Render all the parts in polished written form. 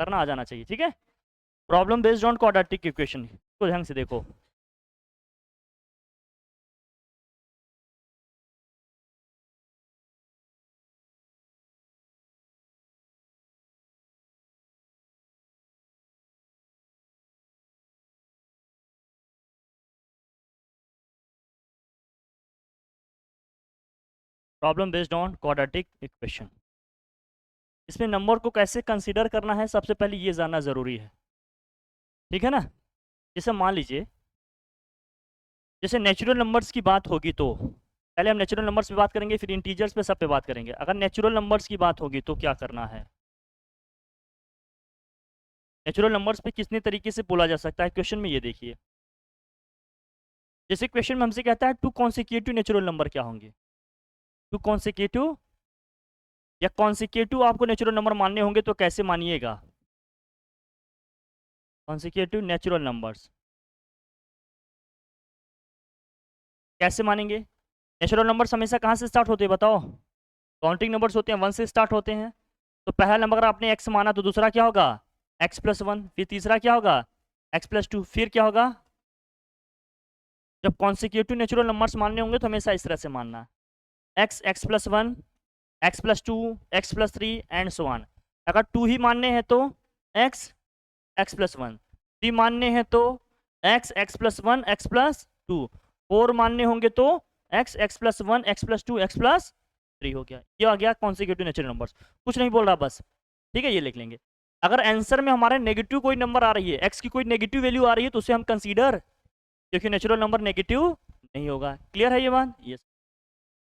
करना आ जाना चाहिए, ठीक है। Problem based on quadratic equation को ढंग से देखो। Problem based on quadratic equation, इसमें नंबर को कैसे कंसीडर करना है सबसे पहले ये जानना ज़रूरी है, ठीक है ना। जैसे मान लीजिए, जैसे नेचुरल नंबर्स की बात होगी तो पहले हम नेचुरल नंबर्स पे बात करेंगे, फिर इंटीजर्स पे सब पे बात करेंगे। अगर नेचुरल नंबर्स की बात होगी तो क्या करना है, नेचुरल नंबर्स पे कितने तरीके से बोला जा सकता है क्वेश्चन में, ये देखिए। जैसे क्वेश्चन में हमसे कहता है टू कॉन्सिक्यूटिव नेचुरल नंबर क्या होंगे, टू कॉन्सिक्यूटिव या कॉन्सिक्यूटिव आपको नेचुरल नंबर मानने होंगे तो कैसे मानिएगा, कॉन्सिक्यूटिव नेचुरल नंबर्स कैसे मानेंगे। नेचुरल नंबर्स हमेशा कहाँ से स्टार्ट होते हैं बताओ, काउंटिंग नंबर्स होते हैं, 1 से स्टार्ट होते हैं। तो पहला नंबर अगर आपने x माना तो दूसरा क्या होगा x+1, फिर तीसरा क्या होगा x+2, फिर क्या होगा। जब कॉन्सिक्यूटिव नेचुरल नंबर्स मानने होंगे तो हमेशा इस तरह से मानना, x, x+1, x+2, x+3 and so on. अगर 2 ही मानने हैं तो x, x+1, 3 मानने हैं तो x, x+1, x+2, 4 मानने होंगे तो x, x+1, x+2, x+3 हो गया। ये आ गया कॉन्सिक्यूटिव नेचुरल नंबर्स, कुछ नहीं बोल रहा बस, ठीक है, ये लिख लेंगे। अगर आंसर में हमारे नेगेटिव कोई नंबर आ रही है, x की कोई नेगेटिव वैल्यू आ रही है तो उसे हम कंसीडर, क्योंकि नेचुरल नंबर नेगेटिव नहीं होगा। क्लियर है ये बात, यस।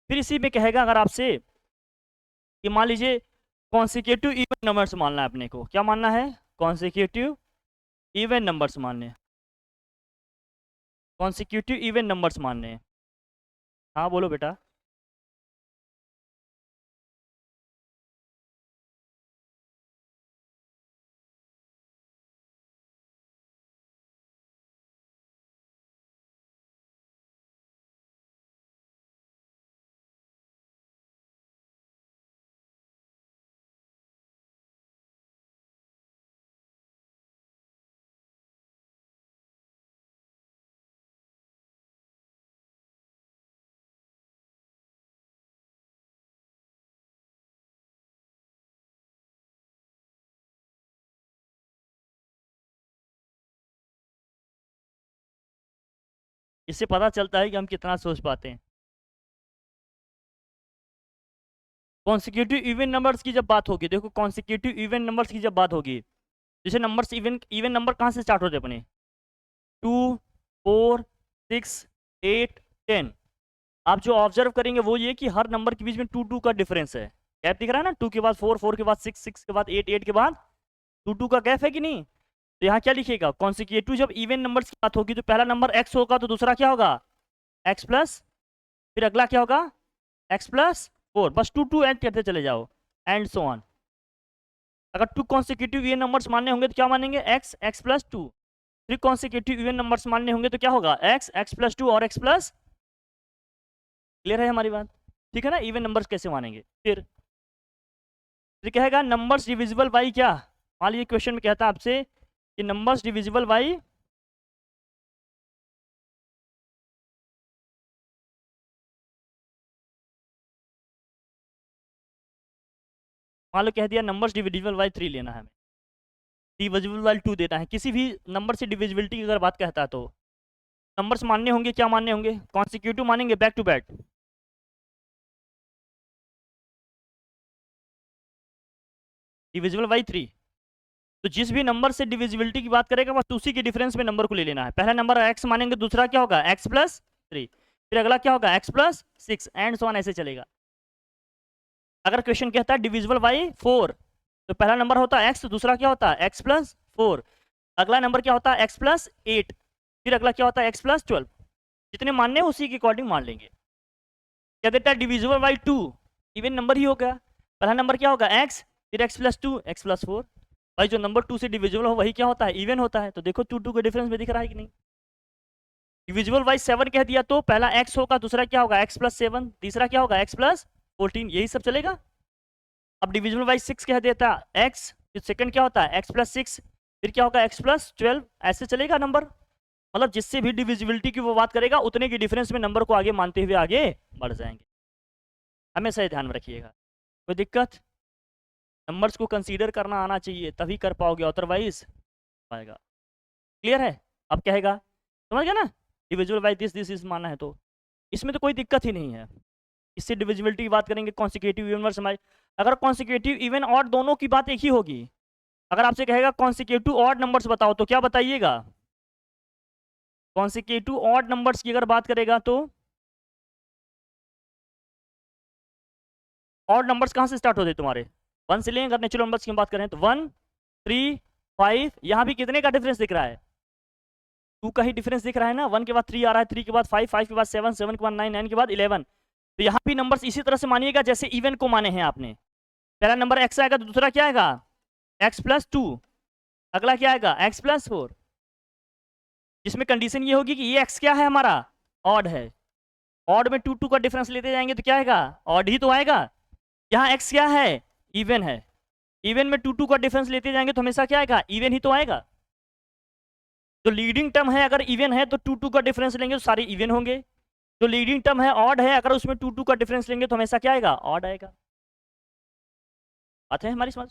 फिर इसी में कहेगा अगर आपसे कि मान लीजिए कॉन्सिक्यूटिव इवन नंबर्स मानना है अपने को, क्या मानना है, कॉन्सिक्यूटिव इवन नंबर्स मानने हैं, कॉन्सिक्यूटिव इवन नंबर्स मानने हैं। हाँ बोलो बेटा। इससे पता चलता है कि हम कितना सोच पाते हैं। कॉन्सिक्यूटिव इवन नंबर्स की जब बात होगी, देखो कॉन्सिक्यूटिव इवन नंबर्स की जब बात होगी, जैसे नंबर्स इवन इवन नंबर कहाँ से स्टार्ट होते हैं अपने, 2, 4, 6, 8, 10। आप जो ऑब्जर्व करेंगे वो ये कि हर नंबर के बीच में 2 2 का डिफरेंस है, गैप दिख रहा है ना, 2 के बाद 4, 4 के बाद 6, 6 के बाद 8, 8 के बाद 2 2 का गैप है कि नहीं। तो यहाँ क्या लिखिएगा, कॉन्सिक्यूटिव जब इवन नंबर्स की बात होगी तो पहला नंबर x होगा तो दूसरा क्या होगा x प्लस, फिर अगला क्या होगा x+4, बस 2 2 ऐड करते चले जाओ एंड सो ऑन। अगर 2 कॉन्सिक्यूटिव इवन नंबर्स मानने होंगे तो क्या मानेंगे x, x+2। 3 consecutive even numbers मानने होंगे तो क्या होगा x, x+2 और x+। क्लियर है हमारी बात, ठीक है ना। इवन नंबर्स कैसे मानेंगे, फिर कहेगा नंबर्स डिविजिबल बाई क्या, मान लीजिए क्वेश्चन में कहता है आपसे कि नंबर्स डिविजिबल बाई, मान लो कह दिया नंबर्स डिविजिबल बाई 3 लेना है हमें, डिविजिबल बाई 2 देना है, किसी भी नंबर से डिविजिबिलिटी की अगर बात कहता है तो नंबर्स मानने होंगे, क्या मानने होंगे, कॉन्सिक्यूटिव मानेंगे back to back, divisible by 3। तो जिस भी नंबर से डिविजिबिलिटी की बात करेगा बस उसी के डिफरेंस में नंबर को ले लेना है। पहला नंबर x मानेंगे, दूसरा क्या होगा x+3, फिर अगला क्या होगा x+6 एंड सो ऑन, ऐसे चलेगा। अगर क्वेश्चन कहता है डिविजिबल बाई 4 तो पहला नंबर होता है x, दूसरा क्या होता है x+4, अगला नंबर क्या होता है x+8, फिर अगला क्या होता है x+12। जितने मानने हैं उसी के अकॉर्डिंग मान लेंगे। क्या देता है डिविजिबल बाई 2, इवन नंबर ही होगा, पहला नंबर क्या होगा x, फिर x+2, x+4। भाई जो नंबर 2 से डिविजिबल हो वही क्या होता है, इवन होता है। तो देखो 2 2 का डिफरेंस में दिख रहा है कि नहीं। डिविजिबल बाई 7 कह दिया तो पहला x होगा, दूसरा क्या होगा x+7, तीसरा क्या होगा x+14, यही सब चलेगा। अब डिविजिबल बाई 6 कह देता x, फिर सेकंड क्या होता है x+6, फिर क्या होगा x+12, ऐसे चलेगा नंबर। मतलब जिससे भी डिविजिबिलिटी की वो बात करेगा उतने की डिफरेंस में नंबर को आगे मानते हुए आगे बढ़ जाएंगे। हमेशा ये ध्यान में रखिएगा। कोई दिक्कत? नंबर्स को कंसीडर करना आना चाहिए तभी कर पाओगे, अदरवाइज पाएगा। क्लियर है? अब क्या है, समझ गया ना? Divisible by this this is मानना है तो इसमें तो कोई दिक्कत ही नहीं है। इससे डिविजिबिलिटी की बात करेंगे, कॉन्सिक्यूटिव इवन वर्स हमारे, अगर कॉन्सिक्यूटिव इवन ऑड दोनों की बात एक ही होगी। अगर आपसे कहेगा कॉन्सिक्यूटिव ऑड नंबर्स बताओ तो क्या बताइएगा? कॉन्सिक्यूटिव ऑड नंबर्स की अगर बात करेगा तो ऑड नंबर्स कहाँ से स्टार्ट होते हैं तुम्हारे? 1 से लें। अगर नेचुरल नंबर्स की बात करें तो 1, 3, 5, यहाँ भी कितने का डिफरेंस दिख रहा है? 2 का ही डिफरेंस दिख रहा है ना। 1 के बाद 3 आ रहा है, 3 के बाद 5, 5 के बाद 7, 7 के बाद 9, 9 के बाद 11। तो यहाँ भी नंबर्स इसी तरह से मानिएगा जैसे इवन को माने हैं आपने। पहला नंबर x आएगा तो दूसरा क्या आएगा? x+2। अगला क्या आएगा? x+4। जिसमें कंडीशन ये होगी कि ये x क्या है हमारा? ऑड है। ऑड में 2 2 का डिफरेंस लेते जाएंगे तो क्या आएगा? ऑड ही तो आएगा। यहाँ x क्या है? इवन है। इवन में 2 2 का डिफरेंस लेते जाएंगे तो हमेशा क्या आएगा? इवन ही तो आएगा। जो लीडिंग टर्म है अगर इवन है तो 2 2 का डिफरेंस लेंगे तो सारे इवन होंगे। जो लीडिंग टर्म है ऑड है, अगर उसमें 2 2 का डिफरेंस लेंगे तो हमेशा क्या आएगा? ऑड आएगा। बात है हमारी समझ?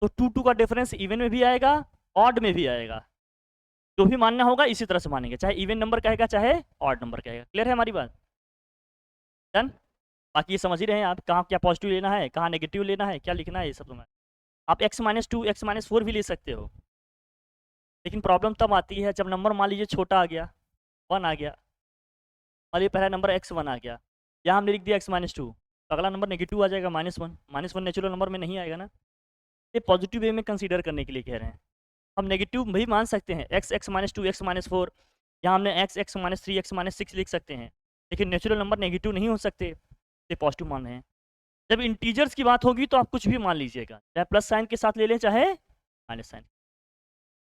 तो 2 2 का डिफरेंस इवन में भी आएगा, ऑड में भी आएगा। जो भी मानना होगा इसी तरह से मानेंगे, चाहे इवन नंबर कहेगा चाहे ऑड नंबर कहेगा। क्लियर है हमारी बात? डन? बाकी ये समझ ही रहे हैं आप, कहाँ क्या पॉजिटिव लेना है, कहाँ नेगेटिव लेना है, क्या लिखना है, ये सब तुम्हें। आप x-2 x-4 भी ले सकते हो, लेकिन प्रॉब्लम तब आती है जब नंबर मान लीजिए छोटा आ गया, 1 आ गया। मान लीजिए पहला नंबर x1 आ गया, यहाँ हमने लिख दिया x-2, तो अगला नंबर नेगेटिव आ जाएगा -1। -1 नेचुरल नंबर में नहीं आएगा ना। ये पॉजिटिव वे में कंसीडर करने के लिए कह रहे हैं। हम नेगेटिव भी मान सकते हैं, x-2 x-4, यहाँ हमने x-3 x-6 लिख सकते हैं, लेकिन नेचुरल नंबर नेगेटिव नहीं हो सकते, ये पॉजिटिव मान रहे हैं। जब इंटीजर्स की बात होगी तो आप कुछ भी मान लीजिएगा, चाहे प्लस साइन के साथ ले लें चाहे माइनस साइन।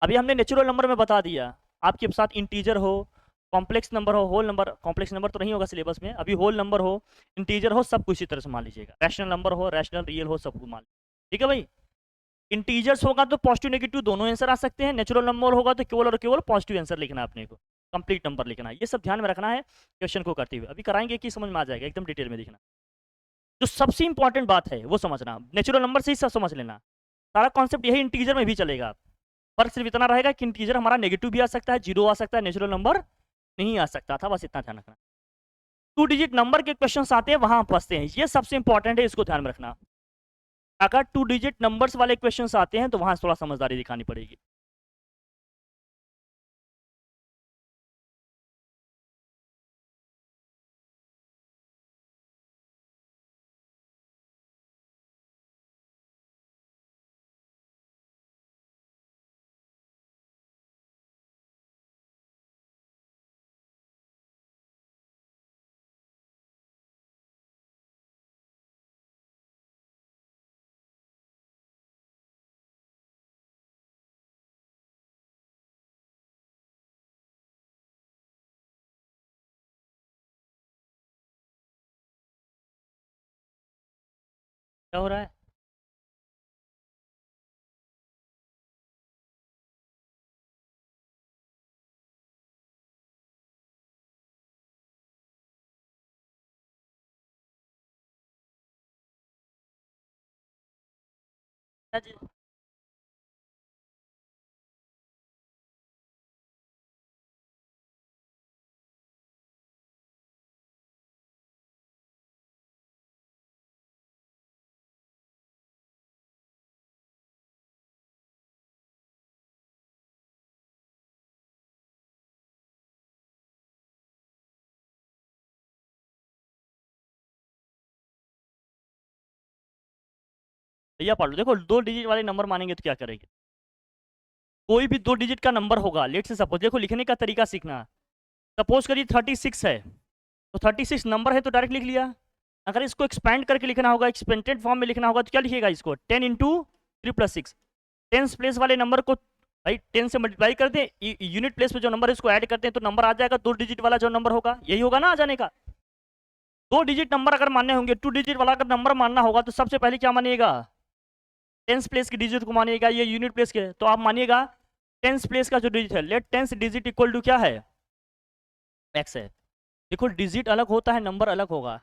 अभी हमने नेचुरल नंबर में बता दिया, आपके साथ इंटीजर हो, कॉम्प्लेक्स नंबर हो, होल नंबर, कॉम्प्लेक्स नंबर तो नहीं होगा सिलेबस में, अभी होल नंबर हो, इंटीजर हो, सब कुछ इसी तरह से मान लीजिएगा। रैशनल नंबर हो, रैशनल रियल हो, सब कुछ मान लीजिए। ठीक है भाई? इंटीजर्स होगा तो पॉजिटिव नेगेटिव दोनों आंसर आ सकते हैं, नेचुरल नंबर होगा तो केवल और केवल पॉजिटिव आंसर लिखना है अपने को, कंप्लीट नंबर लिखना है। ये सब ध्यान में रखना है क्वेश्चन को करते हुए। अभी कराएंगे कि समझ में आ जाएगा, एकदम डिटेल में दिखना। जो सबसे इंपॉर्टेंट बात है वो समझना, नेचुरल नंबर से ही सब समझ लेना। सारा कॉन्सेप्ट यही इंटीजर में भी चलेगा। फर्क सिर्फ इतना रहेगा कि इंटीजर हमारा नेगेटिव भी आ सकता है, 0 आ सकता है, नेचुरल नंबर नहीं आ सकता था, बस इतना ध्यान रखना। 2 डिजिट नंबर के क्वेश्चंस आते हैं वहां फंसते हैं, ये सबसे इंपॉर्टेंट है, इसको ध्यान में रखना। अगर 2 डिजिट नंबर्स वाले क्वेश्चंस आते हैं तो वहां थोड़ा समझदारी दिखानी पड़ेगी। क्या हो रहा है? क्या जी? भैया पढ़ लो, देखो 2 डिजिट वाले नंबर मानेंगे तो क्या करेंगे? कोई भी 2 डिजिट का नंबर होगा, लेट से सपोज, देखो लिखने का तरीका सीखना। सपोज करिए 36 है, तो 36 नंबर है तो डायरेक्ट लिख लिया। अगर इसको एक्सपेंड करके लिखना होगा, एक्सपेंडेड फॉर्म में लिखना होगा तो क्या लिखिएगा इसको? 10 इंटू 3 + 6। 10 प्लेस वाले नंबर को भाई 10 से मल्टीप्लाई कर दें, यूनिट प्लेस पे जो नंबर है उसको ऐड करते हैं तो नंबर आ जाएगा 2 डिजिट वाला जो नंबर होगा, यही होगा ना आ जाने का। 2 डिजिट नंबर अगर मानने होंगे, 2 डिजिट वाला अगर नंबर मानना होगा तो सबसे पहले क्या मानिएगा? टेंस प्लेस के डिजिट को मानिएगा, ये यूनिट प्लेस के, तो आप मानिएगा टेंस प्लेस का जो डिजिट है, let tens digit equal to क्या है, एक्स है। देखो डिजिट अलग होता है, नंबर अलग होगा।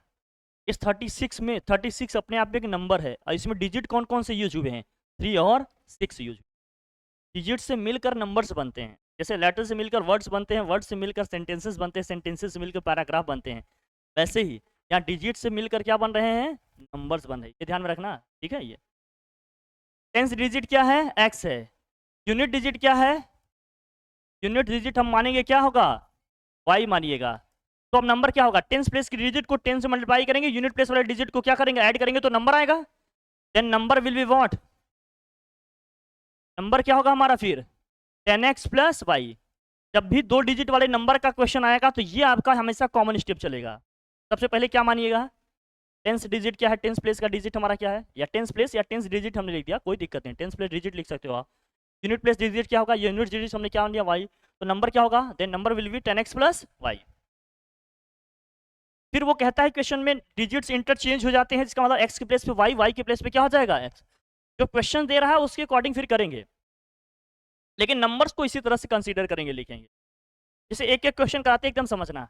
इस 36 में 36 अपने आप में एक नंबर है, और इसमें डिजिट कौन कौन से यूज हुए हैं, 3 और 6 यूज। डिजिट से मिलकर नंबर्स बनते हैं, जैसे लेटर से मिलकर वर्ड्स बनते हैं, वर्ड से मिलकर सेंटेंसेस बनते हैं, सेंटेंसेस से मिलकर पैराग्राफ बनते हैं, वैसे ही यहाँ डिजिट से मिलकर क्या बन रहे हैं, नंबर्स बन रहे हैं। ये ध्यान में रखना, ठीक है। ये टेंस डिजिट क्या है, एक्स है। यूनिट डिजिट क्या है, यूनिट डिजिट हम मानेंगे क्या होगा, वाई मानिएगा। तो अब नंबर क्या होगा, टेंस प्लेस की डिजिट को 10 से मल्टीप्लाई करेंगे, यूनिट प्लेस वाले डिजिट को क्या करेंगे, ऐड करेंगे, तो नंबर आएगा। Then number will be what, number क्या होगा हमारा फिर 10x प्लस वाई। जब भी 2 डिजिट वाले नंबर का क्वेश्चन आएगा तो ये आपका हमेशा कॉमन स्टेप चलेगा। सबसे पहले क्या मानिएगा, टेंस डिजिट क्या है, टेंस प्लेस का डिजिट हमारा क्या है, या टेंस प्लेस या टेंस डिजिट हमने लिख दिया, कोई दिक्कत नहीं, टेंस प्लेस डिजिट लिख सकते हो आप। यूनिट प्लेस डिजिट क्या होगा, यूनिट डिजिट हमने क्या लिया, वाई, तो नंबर क्या होगा, then number will be 10x plus y. फिर वो कहता है क्वेश्चन में डिजिट्स इंटरचेंज हो जाते हैं, जिसका मतलब x के प्लेस पे y, y के प्लेस पे क्या हो जाएगा x। जो क्वेश्चन दे रहा है उसके अकॉर्डिंग फिर करेंगे, लेकिन नंबर्स को इसी तरह से कंसीडर करेंगे, लिखेंगे। जैसे एक एक क्वेश्चन कराते एकदम समझना।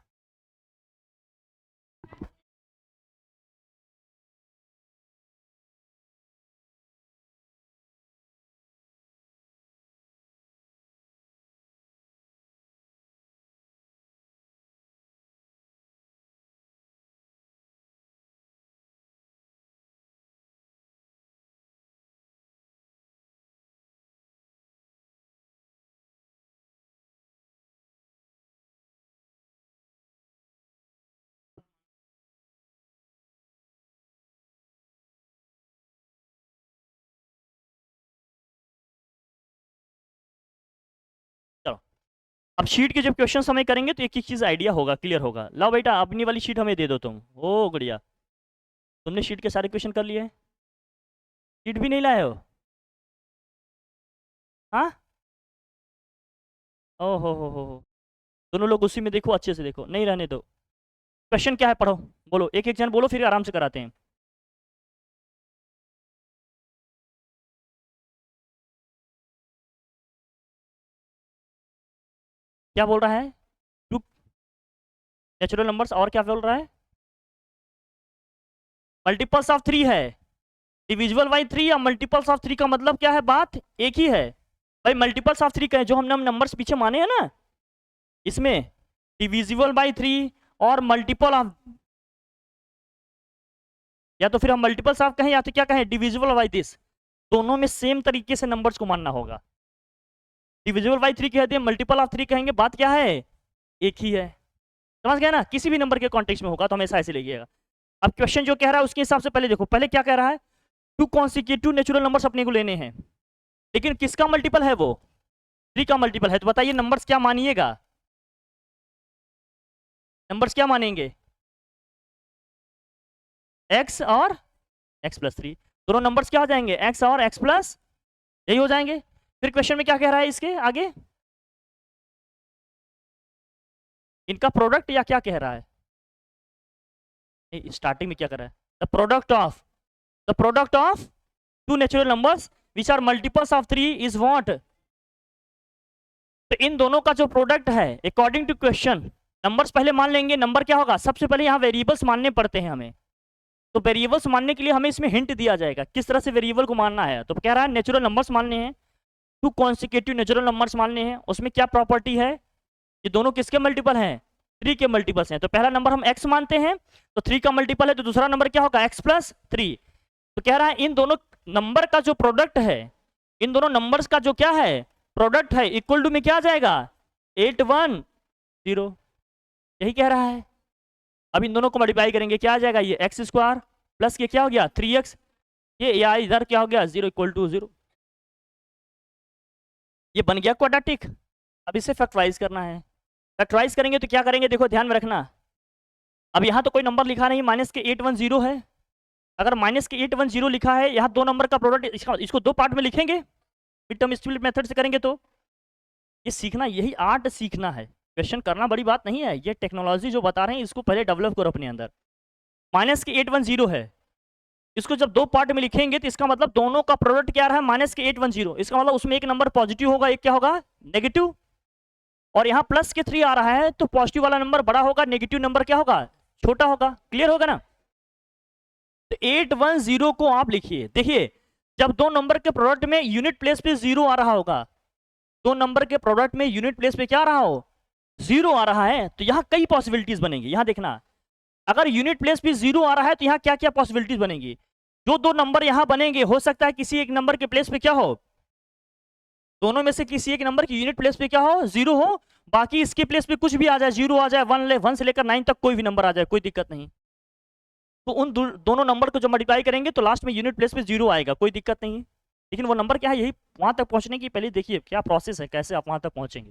चलो अब शीट के जब क्वेश्चन हमें करेंगे तो एक एक चीज आइडिया होगा, क्लियर होगा। लाओ बेटा अपनी वाली शीट हमें दे दो तुम। ओ गुड़िया, तुमने शीट के सारे क्वेश्चन कर लिए, शीट भी नहीं लाए हो, हाँ। ओ हो, दोनों लोग उसी में देखो, अच्छे से देखो, नहीं रहने दो। क्वेश्चन क्या है पढ़ो, बोलो, एक एक जन बोलो, फिर आराम से कराते हैं। क्या बोल रहा है, टू नेचुरल नंबर्स, और क्या बोल रहा है, मल्टीपल्स ऑफ 3 है, डिविजिबल बाई 3 या मल्टीपल्स ऑफ 3 का मतलब क्या है, बात एक ही है भाई। मल्टीपल्स ऑफ 3 का है, जो हमने नंबर्स पीछे माने हैं ना, इसमें डिविजिबल बाई 3 और मल्टीपल ऑफ, या तो फिर हम मल्टीपल्स ऑफ कहें या तो क्या कहें, डिविजिबल बाई दिस, दोनों में सेम तरीके से नंबर्स को मानना होगा। डिविजिबल बाई 3 कहते हैं, मल्टीपल ऑफ 3 कहेंगे, बात क्या है, एक ही है। समझ गया ना, किसी भी नंबर के कॉन्टेक्स्ट में होगा तो हमेशा ऐसे लिखिएगा। अब क्वेश्चन जो कह रहा है उसके हिसाब से पहले देखो, पहले क्या कह रहा है, 2 कॉन्सिक्यूटिव नेचुरल नंबर्स अपने को लेने हैं, लेकिन किसका मल्टीपल है, वो 3 का मल्टीपल है। तो बताइए नंबर्स क्या मानिएगा, नंबर्स क्या मानेंगे, x और x प्लस 3, दोनों नंबर्स क्या हो जाएंगे, x और x प्लस, यही हो जाएंगे। फिर क्वेश्चन में क्या कह रहा है इसके आगे, इनका प्रोडक्ट या क्या कह रहा है, स्टार्टिंग में क्या कर रहा है, the product of 2 natural numbers which are multiples of 3 is what. तो इन दोनों का जो प्रोडक्ट है अकॉर्डिंग टू क्वेश्चन, नंबर्स पहले मान लेंगे। नंबर क्या होगा, सबसे पहले यहाँ वेरिएबल्स मानने पड़ते हैं हमें, तो वेरिएबल्स मानने के लिए हमें इसमें हिंट दिया जाएगा किस तरह से वेरिएबल को मानना है। तो कह रहा है नेचुरल नंबर्स मानने हैं, 2 कॉन्सिक्यूटिव नेचुरल नंबर्स मानने हैं, उसमें क्या प्रॉपर्टी है, ये दोनों किसके मल्टीपल हैं, 3 के मल्टीपल्स हैं। तो पहला नंबर हम x मानते हैं, तो 3 का मल्टीपल है, तो दूसरा नंबर क्या होगा, x प्लस 3। तो कह रहा है इन दोनों नंबर का जो प्रोडक्ट है, इन दोनों नंबर्स का जो क्या है प्रोडक्ट है, इक्वल टू में क्या आ जाएगा, 810, यही कह रहा है। अब इन दोनों को मल्टीप्लाई करेंगे, क्या आ जाएगा, ये एक्स स्क्वायर प्लस के क्या हो गया 3x, ये या इधर क्या हो गया 0 इक्वल टू 0, ये बन गया क्वाड्रेटिक। अब इसे फैक्टराइज करना है, फैक्टराइज करेंगे तो क्या करेंगे, देखो ध्यान में रखना। अब यहाँ तो कोई नंबर लिखा नहीं, माइनस के 810 है, अगर माइनस के 810 लिखा है, यहाँ 2 नंबर का प्रोडक्ट, इसको 2 पार्ट में लिखेंगे, मिड टर्म स्प्लिट मेथड से करेंगे। तो ये सीखना, यही आर्ट सीखना है, क्वेश्चन करना बड़ी बात नहीं है, ये टेक्नोलॉजी जो बता रहे हैं इसको पहले डेवलप करो अपने अंदर। माइनस के 810 है, इसको जब दो पार्ट में लिखेंगे तो इसका मतलब दोनों का प्रोडक्ट क्या रहा है, -810। इसका मतलब उसमें एक नंबर पॉजिटिव होगा, एक क्या होगा, नेगेटिव। और यहाँ +3 आ रहा है तो पॉजिटिव वाला नंबर बड़ा होगा, नेगेटिव नंबर क्या होगा, छोटा होगा। क्लियर होगा ना? तो 810 को आप लिखिए। देखिए जब दो नंबर के प्रोडक्ट में यूनिट प्लेस पे 0 आ रहा होगा, दो नंबर के प्रोडक्ट में यूनिट प्लेस पे क्या आ रहा हो, 0 आ रहा है, तो यहाँ कई पॉसिबिलिटीज बनेंगी। यहाँ देखना, अगर यूनिट प्लेस पे 0 आ रहा है तो यहाँ क्या क्या पॉसिबिलिटीज बनेंगी। जो दो नंबर यहाँ बनेंगे, हो सकता है किसी एक नंबर के प्लेस पे क्या हो, दोनों में से किसी एक नंबर की यूनिट प्लेस पे क्या हो, 0 हो, बाकी इसके प्लेस पे कुछ भी आ जाए, 0 आ जाए, 1 से लेकर 9 तक कोई भी नंबर आ जाए, कोई दिक्कत नहीं। तो उन दोनों नंबर को जब मल्टीप्लाई करेंगे तो लास्ट में यूनिट प्लेस पे 0 आएगा, कोई दिक्कत नहीं है। लेकिन वो नंबर क्या है, यही वहां तक पहुंचने की पहले देखिए क्या प्रोसेस है, कैसे आप वहां तक पहुंचेंगे।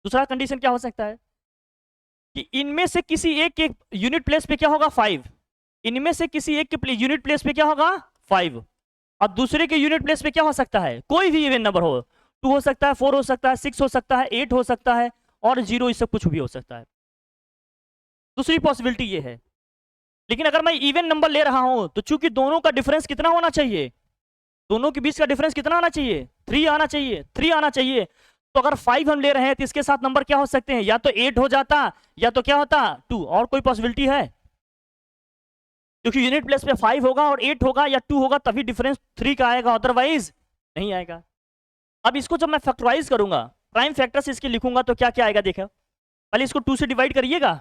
दूसरा कंडीशन क्या हो सकता है कि इनमें से किसी एक के यूनिट प्लेस पे क्या होगा, 5। इनमें से किसी एक के यूनिट प्लेस पे क्या होगा, 5। और दूसरे के यूनिट प्लेस पे क्या हो सकता है, कोई भी इवन नंबर हो, 2 हो सकता है, 4 हो सकता है, 6 हो सकता है, 8 हो सकता है, और 0, इससे कुछ भी हो सकता है। दूसरी पॉसिबिलिटी ये है। लेकिन अगर मैं इवन नंबर ले रहा हूं तो चूंकि दोनों का डिफरेंस कितना होना चाहिए, दोनों के बीच का डिफरेंस कितना आना चाहिए, 3 आना चाहिए, 3 आना चाहिए। तो अगर 5 हम ले रहे हैं तो इसके साथ नंबर क्या हो सकते हैं, या तो 8 हो जाता, या तो क्या होता 2। और कोई पॉसिबिलिटी है? क्योंकि यूनिट प्लेस पे 5 होगा और 8 होगा या 2 होगा, तभी डिफरेंस 3 का आएगा, अदरवाइज नहीं आएगा। अब इसको जब मैं फैक्टराइज करूंगा, प्राइम फैक्टर से इसके लिखूंगा, तो क्या क्या आएगा देखो। पहले इसको 2 से डिवाइड करिएगा,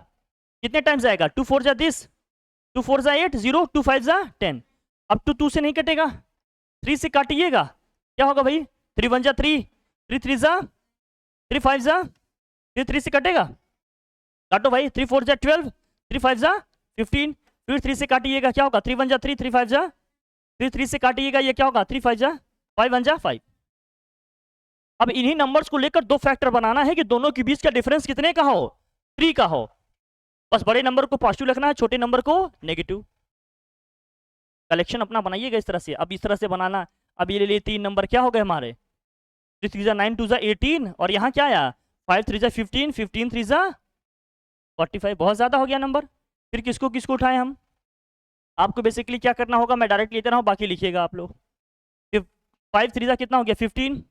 कितने टाइम्स आएगा, 2 4 जा 10, 2 4 जा 8, 0, 2 5 जा 10। अब 2 2 से नहीं कटेगा, 3 से काटिएगा, क्या होगा भाई, 3 1 जा 3, 3 3 जा 3 5 जा, फिर 3 से कटेगा, काटो भाई, 3 4 जा 12, 3 5 जा 15, फिर 3 से काटिएगा, क्या होगा, 3 1 जा 3, 3 5 जा, फिर 3 से काटिएगा, ये क्या होगा, 3 5 जा 5 1 जा 5। अब इन्हीं नंबर्स को लेकर दो फैक्टर बनाना है कि दोनों के बीच का डिफरेंस कितने का हो, 3 का हो। बस बड़े नंबर को पॉजिटिव लिखना है, छोटे नंबर को नेगेटिव। कलेक्शन अपना बनाइएगा इस तरह से। अब इस तरह से बनाना, अब ये ले लिए 3 नंबर, क्या हो गए हमारे, 3 3 जा 9, 2 जा 18, और यहाँ क्या आया, 5 3 जा 15, 15 3 जा 45। बहुत ज्यादा हो गया नंबर। फिर किसको किसको उठाएं हम, आपको बेसिकली क्या करना होगा, मैं डायरेक्ट लेते रहा हूँ, बाकी लिखिएगा आप लोग। 5 3 जा कितना हो गया, 15,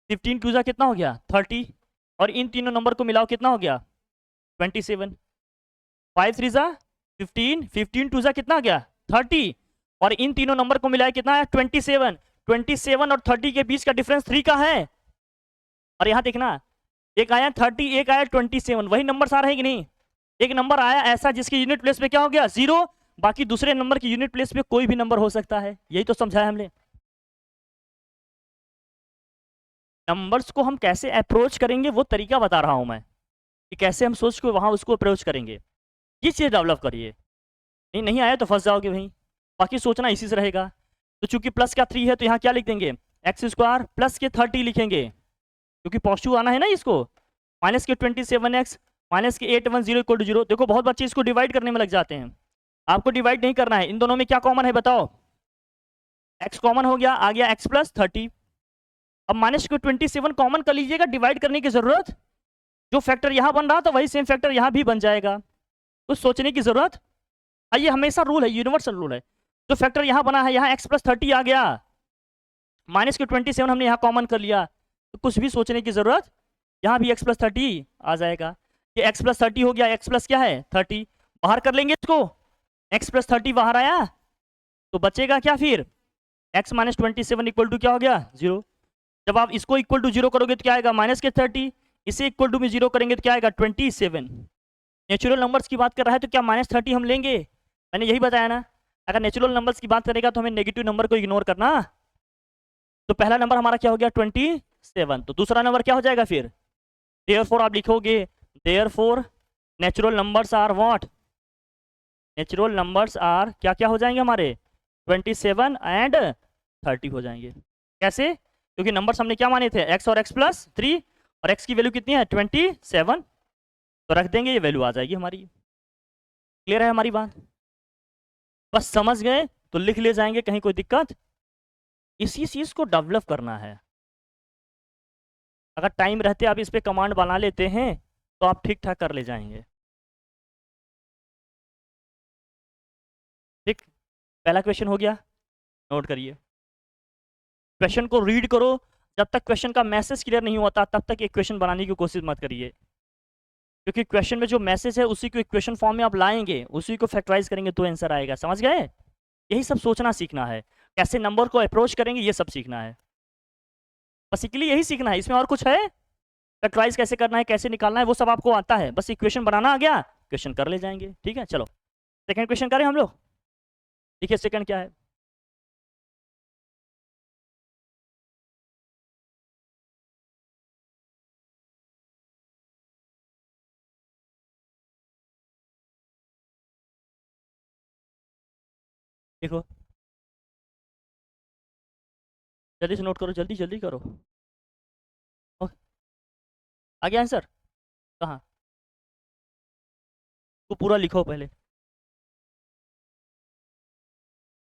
15 2 जा कितना हो गया, 30, और इन तीनों नंबर को मिलाओ कितना हो गया, 27। 5 3 जा 15, 15 2 जा कितना हो गया, 30, और इन तीनों नंबर को मिलाए कितना है, 27। 27 और 30 के बीच का डिफरेंस 3 का है। और यहाँ देखना, एक आया 30, एक आया 27, वही नंबर आ रहे हैं कि नहीं। एक नंबर आया ऐसा जिसकी यूनिट प्लेस पे क्या हो गया, 0, बाकी दूसरे नंबर की यूनिट प्लेस पे कोई भी नंबर हो सकता है। यही तो समझाया हमने। नंबर्स को हम कैसे अप्रोच करेंगे वो तरीका बता रहा हूं मैं, कि कैसे हम सोच को वहां उसको अप्रोच करेंगे। ये चीज़ डेवलप करिए, नहीं आया तो फंस जाओगे भाई। बाकी सोचना इसी से रहेगा। तो चूंकि प्लस का 3 है तो यहाँ क्या लिख देंगे, x² प्लस के 30 लिखेंगे, क्योंकि पॉजिटिव आना है ना इसको। माइनस के 27x माइनस के 810 = 0। देखो बहुत बच्चे इसको डिवाइड करने में लग जाते हैं, आपको डिवाइड नहीं करना है। इन दोनों में क्या कॉमन है बताओ, x कॉमन हो गया, आ गया x + 30। अब माइनस के 27 कॉमन कर लीजिएगा, डिवाइड करने की जरूरत, जो फैक्टर यहाँ बन रहा था वही सेम फैक्टर यहाँ भी बन जाएगा, कुछ सोचने की जरूरत। ये हमेशा रूल है, यूनिवर्सल रूल है। जो फैक्टर यहाँ बना है, यहाँ x + 30 आ गया, माइनस के 27 हमने यहाँ कॉमन कर लिया, तो कुछ भी सोचने की जरूरत, यहाँ भी x + 30 आ जाएगा। ये x + 30 हो गया, x प्लस क्या है 30, बाहर कर लेंगे इसको, x + 30 बाहर आया तो बचेगा क्या फिर, x - 27 = क्या हो गया 0। जब आप इसको इक्वल टू 0 करोगे तो क्या आएगा, माइनस के 30, इसे इक्वल टू में 0 करेंगे तो क्या आएगा 27। नेचुरल नंबर्स की बात कर रहा है तो क्या -30 हम लेंगे, मैंने यही बताया ना। अगर नेचुरल नंबर्स की बात करेगा तो हमें नेगेटिव नंबर को इग्नोर करना। तो पहला नंबर हमारा क्या हो गया 27, तो दूसरा नंबर क्या हो जाएगा फिर, देयरफॉर आप लिखोगे, therefore natural numbers are what, natural numbers are क्या क्या हो जाएंगे हमारे 27 एंड 30 हो जाएंगे। कैसे, क्योंकि नंबर्स हमने क्या माने थे, x और x + 3, और x की वैल्यू कितनी है 27, तो रख देंगे, ये वैल्यू आ जाएगी हमारी। क्लियर है हमारी बात, बस समझ गए तो लिख ले जाएंगे, कहीं कोई दिक्कत। इसी चीज को डेवलप करना है। अगर टाइम रहते आप इस पे कमांड बना लेते हैं तो आप ठीक ठाक कर ले जाएंगे। ठीक। पहला क्वेश्चन हो गया, नोट करिए। क्वेश्चन को रीड करो, जब तक क्वेश्चन का मैसेज क्लियर नहीं होता तब तक एक क्वेश्चन बनाने की कोशिश मत करिए, क्योंकि क्वेश्चन में जो मैसेज है उसी को इक्वेशन फॉर्म में आप लाएंगे, उसी को फैक्टराइज करेंगे तो आंसर आएगा। समझ गए? यही सब सोचना सीखना है, कैसे नंबर को अप्रोच करेंगे ये सब सीखना है, बेसिकली यही सीखना है, इसमें और कुछ है? फैक्टराइज कैसे करना है, कैसे निकालना है, वो सब आपको आता है, बस इक्वेशन बनाना आ गया, क्वेश्चन कर ले जाएंगे। ठीक है, चलो सेकंड क्वेश्चन करें हम लोग। देखिए सेकंड क्या है। देखो जल्दी से नोट करो, जल्दी जल्दी करो। ओके, आ गया आंसर? कहाँ? तो पूरा लिखो पहले,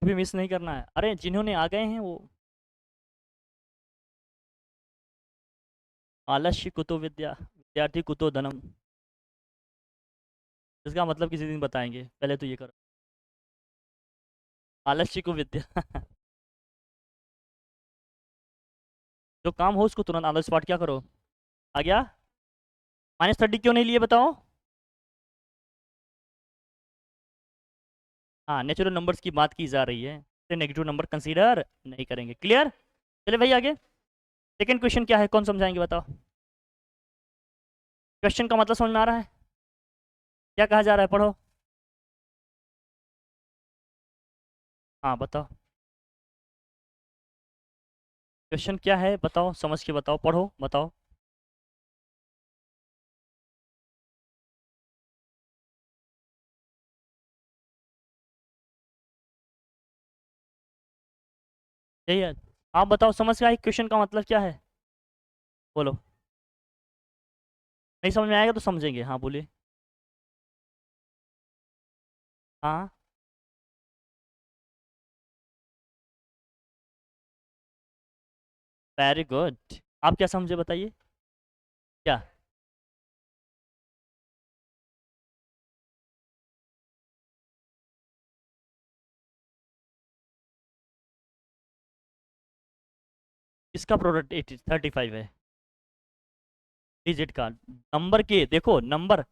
भी मिस नहीं करना है। अरे जिन्होंने आ गए हैं वो, आलस्य कुतो विद्या विद्यार्थी कुतो धनम, इसका मतलब किसी दिन बताएंगे, पहले तो ये करो। आलस्य को विद्या जो काम हो उसको तुरंत ऑन द स्पॉट क्या करो। आ गया? -30 क्यों नहीं लिए बताओ? हाँ, नेचुरल नंबर्स की बात की जा रही है, तो नेगेटिव नंबर कंसीडर नहीं करेंगे। क्लियर? चले भाई आगे। सेकंड क्वेश्चन क्या है, कौन समझाएंगे बताओ? क्वेश्चन का मतलब समझ में आ रहा है? क्या कहा जा रहा है, पढ़ो। हाँ बताओ, क्वेश्चन क्या है बताओ, समझ के बताओ, पढ़ो बताओ। यही है, आप बताओ समझ में आई क्वेश्चन का मतलब क्या है? बोलो। नहीं समझ में आएगा तो समझेंगे, हाँ बोलिए। हाँ, वेरी गुड। आप क्या समझे बताइए? क्या? इसका प्रोडक्ट 35 है, डिजिट का नंबर के। देखो नंबर,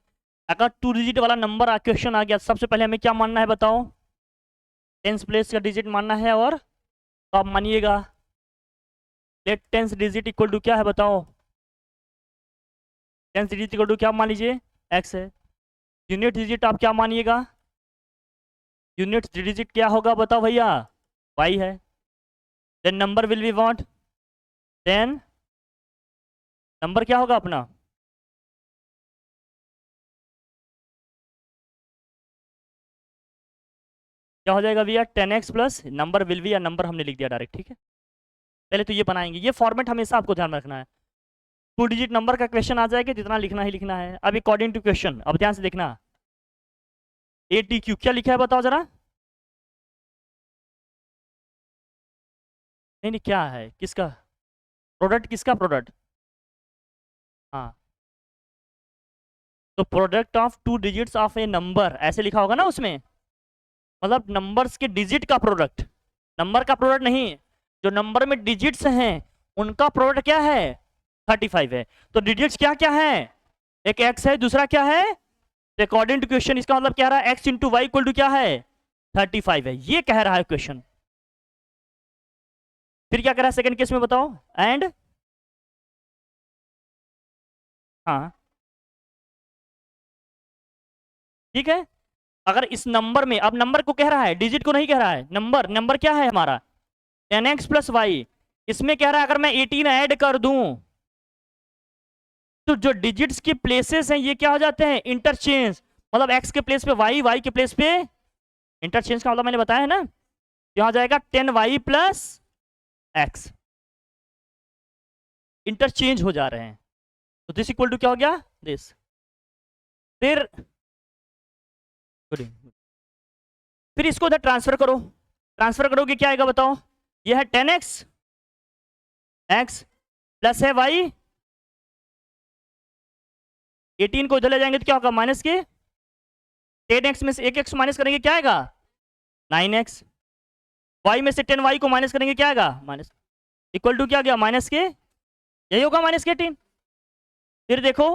अगर 2 डिजिट वाला नंबर क्वेश्चन आ गया, सबसे पहले हमें क्या मानना है बताओ? टेंस प्लेस का डिजिट मानना है, और तो आप मानिएगा let tens digit equal to क्या है बताओ? टेंस डिजिट इक्वल टू क्या मान लीजिए? एक्स है। यूनिट डिजिट आप क्या मानिएगा? यूनिट डिजिट क्या होगा बताओ भैया? वाई है। Then number will be what? Then number क्या होगा अपना? क्या हो जाएगा भैया? 10x plus number will be, या नंबर हमने लिख दिया डायरेक्ट। ठीक है, पहले तो ये बनाएंगे, ये फॉर्मेट हमेशा आपको ध्यान रखना है। 2 डिजिट नंबर का क्वेश्चन आ जाएगा, जितना लिखना ही लिखना है। अब अकॉर्डिंग टू क्वेश्चन, अब ध्यान से देखना। ATQ क्या लिखा है बताओ जरा? नहीं नहीं, क्या है, किसका प्रोडक्ट, किसका प्रोडक्ट? हाँ, तो product of 2 digits of A number, ऐसे लिखा होगा ना उसमें, मतलब नंबर्स के डिजिट का प्रोडक्ट, नंबर का प्रोडक्ट नहीं, जो नंबर में डिजिट्स हैं उनका प्रोडक्ट क्या है? 35 है। तो डिजिट्स क्या क्या है? एक एक्स है, दूसरा क्या है? अकॉर्डिंग टू क्वेश्चन इसका मतलब क्या रहा है? X into y equal to क्या है? 35 है, ये कह रहा है क्वेश्चन। फिर क्या कह रहा है सेकंड केस में बताओ? एंड, हाँ ठीक है। अगर इस नंबर में, अब नंबर को कह रहा है, डिजिट को नहीं कह रहा है, नंबर, नंबर क्या है हमारा? 10x plus Y. इसमें कह रहा है अगर मैं 18 ऐड कर दूं तो जो डिजिट्स की प्लेसेस हैं ये क्या हो जाते हैं? इंटरचेंज। मतलब x के प्लेस पे y, y के प्लेस पे इंटरचेंज का मतलब मैंने बताया है ना, यहाँ जाएगा 10y प्लस एक्स, इंटरचेंज हो जा रहे हैं। तो दिस इक्वल टू क्या हो गया? दिस। फिर फिर इसको उधर ट्रांसफर करो, ट्रांसफर करोगे क्या आएगा बताओ? ये है 10x, x प्लस है y, 18 को इधर ले जाएंगे तो क्या होगा? माइनस के 10x में से एक x माइनस करेंगे क्या आएगा? 9x। वाई में से 10 वाई को माइनस करेंगे क्या आएगा माइनस, इक्वल टू क्या गया माइनस के, यही होगा माइनस के 10। फिर देखो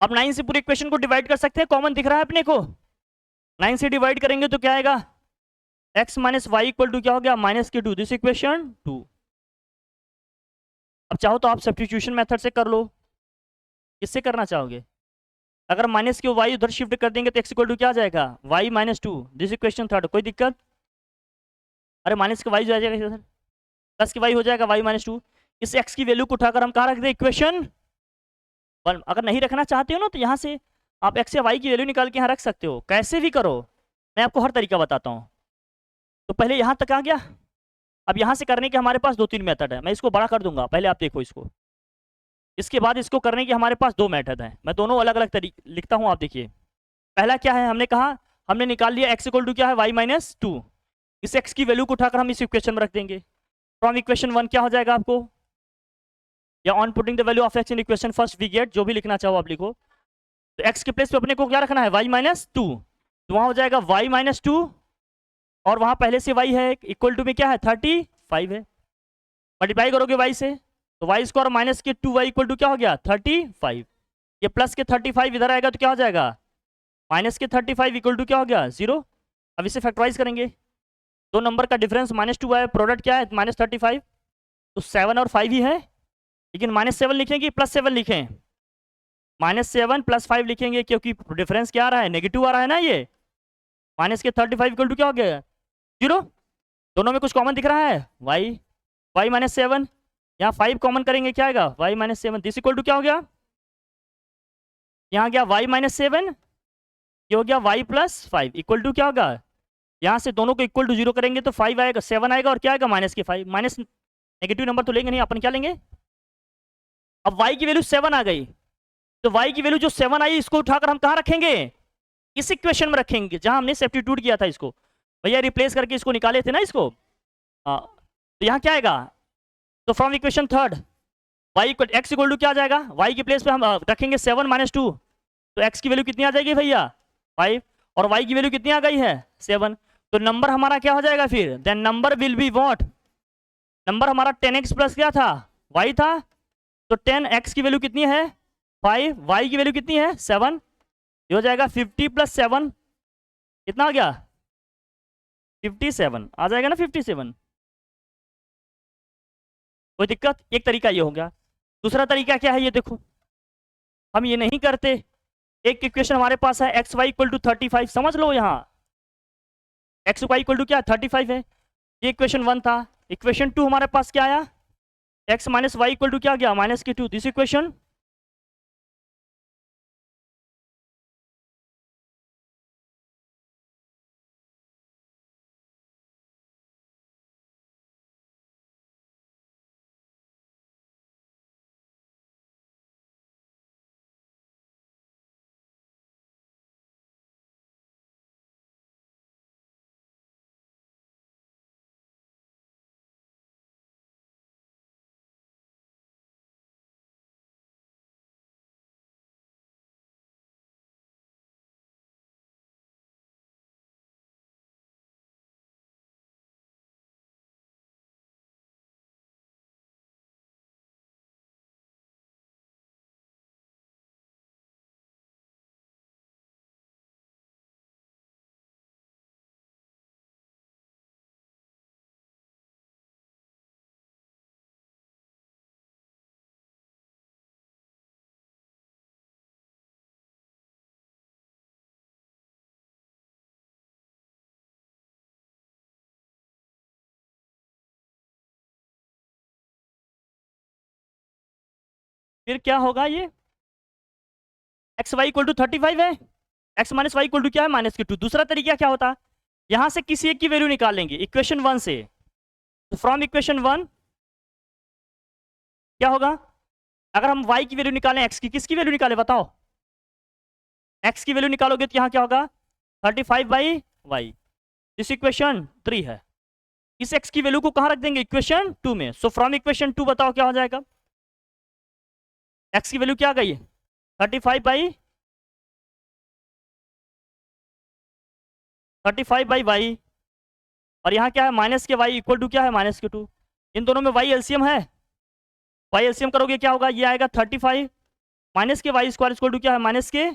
अब 9 से पूरे इक्वेशन को डिवाइड कर सकते हैं, कॉमन दिख रहा है अपने को, 9 से डिवाइड करेंगे तो क्या आएगा x minus y equal to क्या हो गया माइनस के 2, दिस इक्वेशन 2। अब चाहो तो आप सब्स्टिट्यूशन मेथड से कर लो, किससे करना चाहोगे, अगर माइनस के वाई उधर शिफ्ट कर देंगे तो x इक्वल टू क्या आ जाएगा y माइनस 2, दिस इक्वेशन 3, कोई दिक्कत, अरे माइनस के वाई जो आ जाएगा इधर, प्लस के वाई हो जाएगा y माइनस 2, इस x की वैल्यू को उठाकर हम कहाँ रख दें इक्वेशन 1। अगर नहीं रखना चाहते हो ना तो यहाँ से आप x या y की वैल्यू निकाल के यहाँ रख सकते हो, कैसे भी करो, मैं आपको हर तरीका बताता हूँ। तो पहले यहाँ तक आ गया, अब यहाँ से करने के हमारे पास 2-3 मेथड है, मैं इसको बड़ा कर दूंगा, पहले आप देखो इसको, इसके बाद इसको करने के हमारे पास 2 मेथड है, मैं दोनों अलग अलग तरीके लिखता हूँ, आप देखिए। पहला क्या है, हमने कहा हमने निकाल लिया x इक्वल टू क्या है y माइनस 2, इस x की वैल्यू को उठाकर हम इस इक्वेशन में रख देंगे, फ्रॉम इक्वेशन 1 क्या हो जाएगा आपको, या on putting the value of x in equation first we get, जो भी लिखना चाहो आप लिखो। तो x के प्लेस पे अपने को क्या रखना है y माइनस 2, तो वहां हो जाएगा y माइनस 2, और वहां पहले से y है इक्वल टू में क्या है 35 है, मल्टीप्लाई करोगे y से तो y स्क्वायर माइनस के 2y इक्वल टू क्या हो गया 35, ये प्लस के 35 इधर आएगा तो क्या हो जाएगा माइनस के 35 इक्वल टू क्या हो गया 0। अब इसे फैक्टराइज करेंगे, दो नंबर का डिफरेंस -2 है, प्रोडक्ट क्या है -35, तो 7 और 5 ही है, लेकिन -7 लिखेंगे +7 लिखें, -7 + 5 लिखेंगे क्योंकि डिफरेंस क्या आ रहा है नेगेटिव आ रहा है ना, ये माइनस के 35 इक्वल टू क्या हो गया 0, दोनों में कुछ कॉमन दिख रहा है y माइनस 7, यहाँ 5 कॉमन करेंगे क्या आएगा y minus 7, this equal to क्या हो गया, यहाँ गया y माइनस 7, ये हो गया y प्लस 5 इक्वल टू क्या होगा, यहाँ से दोनों को इक्वल टू 0 करेंगे तो 5 आएगा 7 आएगा और क्या आएगा माइनस के 5, माइनस नेगेटिव नंबर तो लेंगे नहीं, अपन क्या लेंगे, अब y की वैल्यू 7 आ गई, तो y की वैल्यू जो 7 आई इसको उठाकर हम कहाँ रखेंगे, इस इक्वेशन में रखेंगे जहां हमने सब्स्टिट्यूट किया था इसको, भैया रिप्लेस करके इसको निकाले थे ना इसको, तो यहाँ क्या आएगा, तो from equation 3 x equal to क्या आ जाएगा, y की प्लेस पे हम रखेंगे 7 - 2, तो x की वैल्यू कितनी आ जाएगी भैया 5, और y की वैल्यू कितनी आ गई है 7, तो नंबर हमारा क्या हो जाएगा फिर, then number will be what, number हमारा 10x प्लस क्या था y था, तो 10x की वैल्यू कितनी है 5, y की वैल्यू कितनी है 7, ये हो जाएगा 50 + 7 कितना आ गया 57 आ जाएगा ना 57, कोई दिक्कत, एक तरीका ये हो गया। दूसरा तरीका क्या है ये देखो, हम ये नहीं करते, एक इक्वेशन हमारे पास है एक्स वाई इक्वल टू 35, समझ लो यहाँ एक्स वाई इक्वल टू क्या 35 है, ये इक्वेशन 1 था, इक्वेशन 2 हमारे पास क्या आया x minus y equal to क्या गया -2, दिस इक्वेशन, फिर क्या होगा ये एक्स वाई इक्वल टू 35 है, x minus y equal to क्या है -2, दूसरा तरीका क्या होता, यहां से किसी एक की वैल्यू निकालेंगे इक्वेशन 1 से, तो फ्रॉम इक्वेशन 1 क्या होगा, अगर हम y की वैल्यू निकालें x की, किसकी वैल्यू निकालें बताओ, x की वैल्यू निकालोगे तो यहाँ क्या होगा 35/y, दिस इक्वेशन 3 है, इस x की वैल्यू को कहाँ रख देंगे इक्वेशन 2 में, सो फ्रॉम इक्वेशन 2 बताओ क्या हो जाएगा, x की वैल्यू क्या आ गई 35/y, और यहाँ क्या है माइनस के वाई इक्वल टू क्या है माइनस के 2। इन दोनों में वाई एलसीएम है, वाई एलसीएम करोगे क्या होगा, ये आएगा 35 माइनस के वाई स्क्वायर इक्वल टू क्या है माइनस के,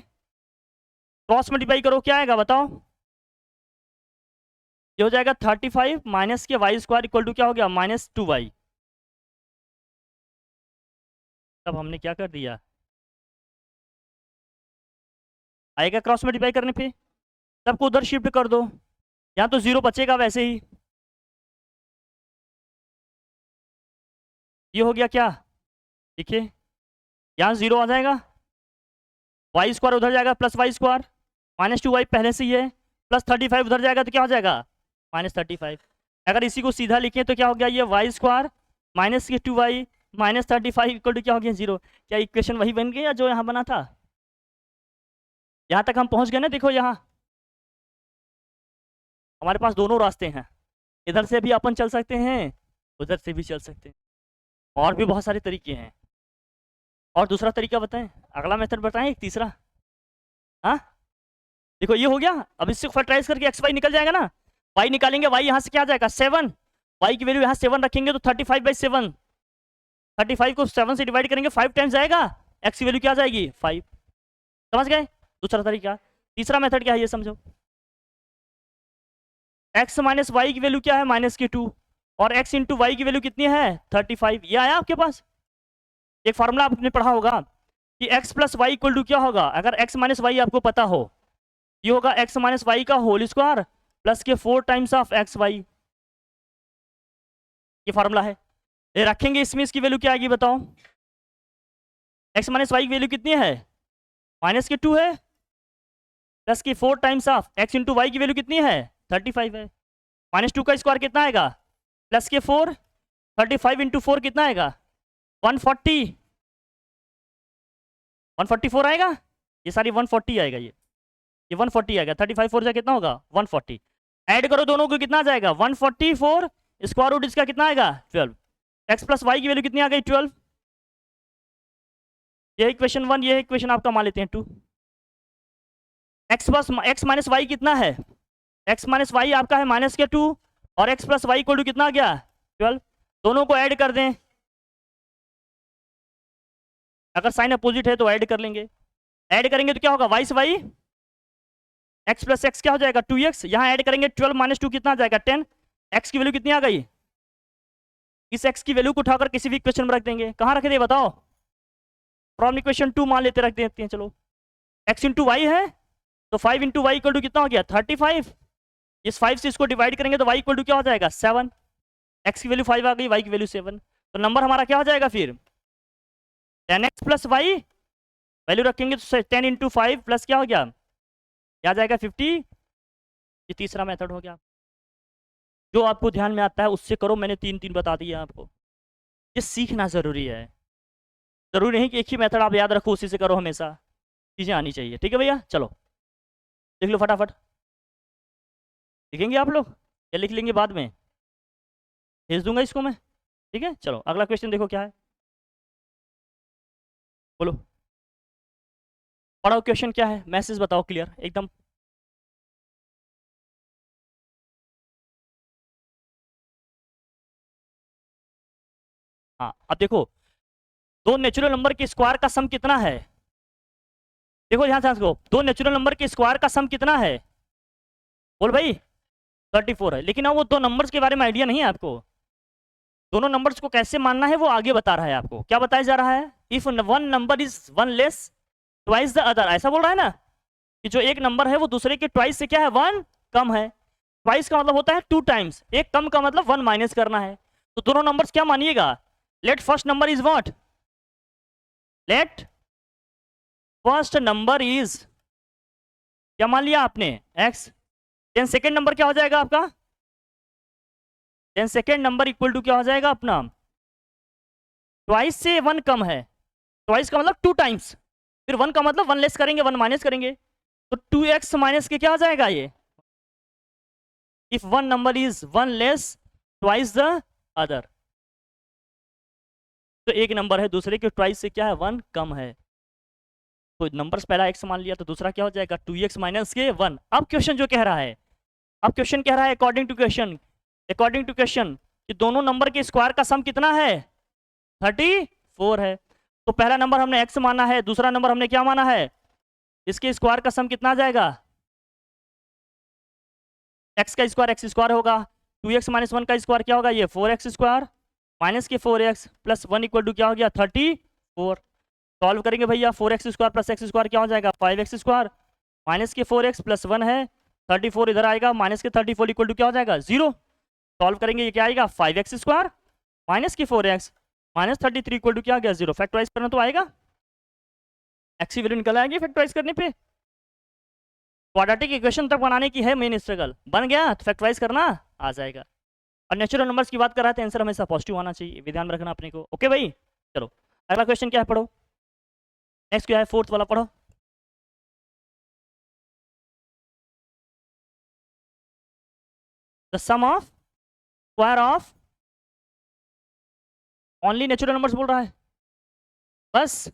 क्रॉस मल्टीप्लाई करो क्या आएगा बताओ, ये हो जाएगा 35 माइनस के वाई स्क्वायर इक्वल टू क्या हो गया -2y। तब हमने क्या कर दिया, आएगा क्रॉस मल्टीप्लाई करने पे, सबको उधर शिफ्ट कर दो, यहाँ तो 0 बचेगा वैसे ही, ये हो गया क्या, देखिए यहाँ 0 आ जाएगा, वाई स्क्वायर उधर जाएगा प्लस वाई स्क्वायर, -2y पहले से ही है, प्लस 35 उधर जाएगा तो क्या हो जाएगा -35। अगर इसी को सीधा लिखें तो क्या हो गया, ये वाई स्क्वायर माइनस के 2y -35 इक्वल टू क्या हो गया 0। क्या इक्वेशन वही बन गया जो यहाँ बना था, यहाँ तक हम पहुँच गए ना। देखो यहाँ हमारे पास दोनों रास्ते हैं, इधर से भी अपन चल सकते हैं, उधर से भी चल सकते हैं, और भी बहुत सारे तरीके हैं। और दूसरा तरीका बताएं, अगला मेथड बताएं, एक तीसरा। हाँ देखो ये हो गया, अब इससे फैक्टराइज करके एक्स वाई निकल जाएगा ना, वाई निकालेंगे, वाई यहाँ से क्या आ जाएगा 7, वाई की वैल्यू यहाँ 7 रखेंगे तो 35/7, 35 को 7 से डिवाइड करेंगे 5 टाइम्स जाएगा, एक्स की वैल्यू क्या आ जाएगी 5। समझ गए दूसरा तरीका। तीसरा मेथड क्या है ये समझो, x माइनस वाई की वैल्यू क्या है -2 और x इंटू वाई की वैल्यू कितनी है 35। ये आया आपके पास, एक फार्मूला आपने पढ़ा होगा कि x plus y equal to क्या होगा, अगर x माइनस वाई आपको पता हो, ये होगा x माइनस वाई का होल स्क्वायर प्लस के 4 टाइम्स ऑफ एक्स वाई, ये फार्मूला है। ये रखेंगे इसमें, इसकी वैल्यू क्या आएगी बताओ, x माइनस वाई की वैल्यू कितनी है -2 है, प्लस की 4 times of x into y की वैल्यू कितनी है 35 है, -2 का स्क्वायर कितना आएगा प्लस के 4, 35 इंटू 4 कितना आएगा 140, 144 आएगा, ये सारी 140 आएगा, ये 140 आएगा, 35 4 जा कितना होगा 140, ऐड करो दोनों को कितना आ जाएगा 144, स्क्वायर रूट इसका कितना आएगा 12, x प्लस वाई की वैल्यू कितनी आ गई 12। ये इक्वेशन 1, ये इक्वेशन आपका मान लेते हैं 2। x माइनस वाई कितना है, x माइनस वाई आपका है -2 और x plus y equal to कितना आ गया 12, दोनों को ऐड कर दें, अगर साइन अपोजिट है तो ऐड कर लेंगे, ऐड करेंगे तो क्या होगा y से y, x प्लस एक्स क्या हो जाएगा 2x, यहाँ ऐड करेंगे 12 - 2 कितना आ जाएगा 10, x की वैल्यू कितनी आ गई, इस x की वैल्यू को उठाकर किसी भी इक्वेशन में रख देंगे, कहाँ रख दे बताओ, फ्रॉम इक्वेशन 2 मान लेते, रख देते हैं चलो, x इंटू वाई है तो 5 इंटू वाई इक्वल टू कितना हो गया 35, इस 5 से इसको डिवाइड करेंगे तो y इक्वल टू क्या हो जाएगा 7, x की वैल्यू 5 आ गई, y की वैल्यू 7, तो नंबर हमारा क्या हो जाएगा फिर 10x प्लस वाई, वैल्यू रखेंगे तो 10 इंटू 5 प्लस क्या हो गया, क्या आ जाएगा 50। ये तीसरा मेथड हो गया, जो आपको ध्यान में आता है उससे करो, मैंने 3 बता दिया आपको, ये सीखना ज़रूरी है, ज़रूरी नहीं कि एक ही मेथड आप याद रखो उसी से करो, हमेशा चीज़ें आनी चाहिए, ठीक है भैया। चलो लिख लो फटाफट, लिखेंगे आप लोग या लिख लेंगे बाद में, भेज दूंगा इसको मैं, ठीक है। चलो अगला क्वेश्चन देखो क्या है, बोलो पढ़ाओ, क्वेश्चन क्या है, मैसेज बताओ क्लियर एकदम। हाँ अब देखो, दो नेचुरल नंबर के स्क्वायर का सम कितना है, देखो ध्यान से देखो, दो नेचुरल नंबर के स्क्वायर का सम कितना है, बोल भाई 34 है, लेकिन अब वो दो नंबर्स के बारे में आइडिया नहीं है आपको, दोनों नंबर्स को कैसे मानना है वो आगे बता रहा है आपको, क्या बताया जा रहा है, if one number is one less twice the other, ऐसा बोल रहा है ना कि जो एक नंबर है वो दूसरे के ट्वाइस से क्या है 1 कम है, ट्वाइस का मतलब होता है 2 टाइम्स, एक कम का मतलब 1 माइनस करना है, तो दोनों नंबर्स क्या मानिएगा, let first number is what, let first number is, क्या मान लिया आपने x, देन सेकेंड नंबर क्या हो जाएगा आपका, then second number equal to क्या हो जाएगा अपना, ट्वाइस से 1 कम है, ट्वाइस का मतलब 2 टाइम्स, फिर 1 का मतलब 1 लेस करेंगे 1 माइनस करेंगे, तो 2x माइनस के क्या हो जाएगा ये, if one number is 1 less twice the other, तो एक नंबर है दूसरे के ट्वाइस से क्या है 1 कम है, तो नंबर्स पहला x मान लिया तो दूसरा क्या हो जाएगा 2x माइनस के 1। अब क्वेश्चन जो कह रहा है, अब क्वेश्चन कह रहा है according to question according to question कि दोनों नंबर के स्क्वायर का सम कितना है 34 है। तो पहला नंबर हमने x माना है, दूसरा नंबर हमने क्या माना है, इसके स्क्वायर का सम कितना आ जाएगा, x का स्क्वायर x स्क्वायर होगा, 2x माइनस 1 का स्क्वायर क्या होगा, ये 4x स्क्वायर माइनस के 4x प्लस 1 इक्वल टू क्या हो गया 34। सॉल्व करेंगे भैया, 4x square plus x square क्या हो जाएगा 5x स्क्वायर माइनस के 4x प्लस 1 है 34 इधर आएगा माइनस के 34 इक्वल टू क्या हो जाएगा 0। सॉल्व करेंगे ये क्या आएगा 5x स्क्वायर माइनस के 4x माइनस 33 इक्वल टू क्या आ गया 0। फैक्टराइज करना तो आएगा, एक्स की वैल्यू निकल आएगी फैक्टराइज करने पे। क्वाड्रेटिक इक्वेशन तक बनाने की है मेन स्ट्रगल, बन गया तो फैक्टराइज करना आ जाएगा। और नेचुरल नंबर्स की बात कर रहा था, आंसर हमेशा पॉजिटिव आना चाहिए, ये ध्यान रखना अपने को। ओके भाई, चलो अगला क्वेश्चन क्या है पढ़ो, नेक्स्ट क्या है फोर्थ वाला पढ़ो। The sum of square of only natural numbers बोल रहा है बस,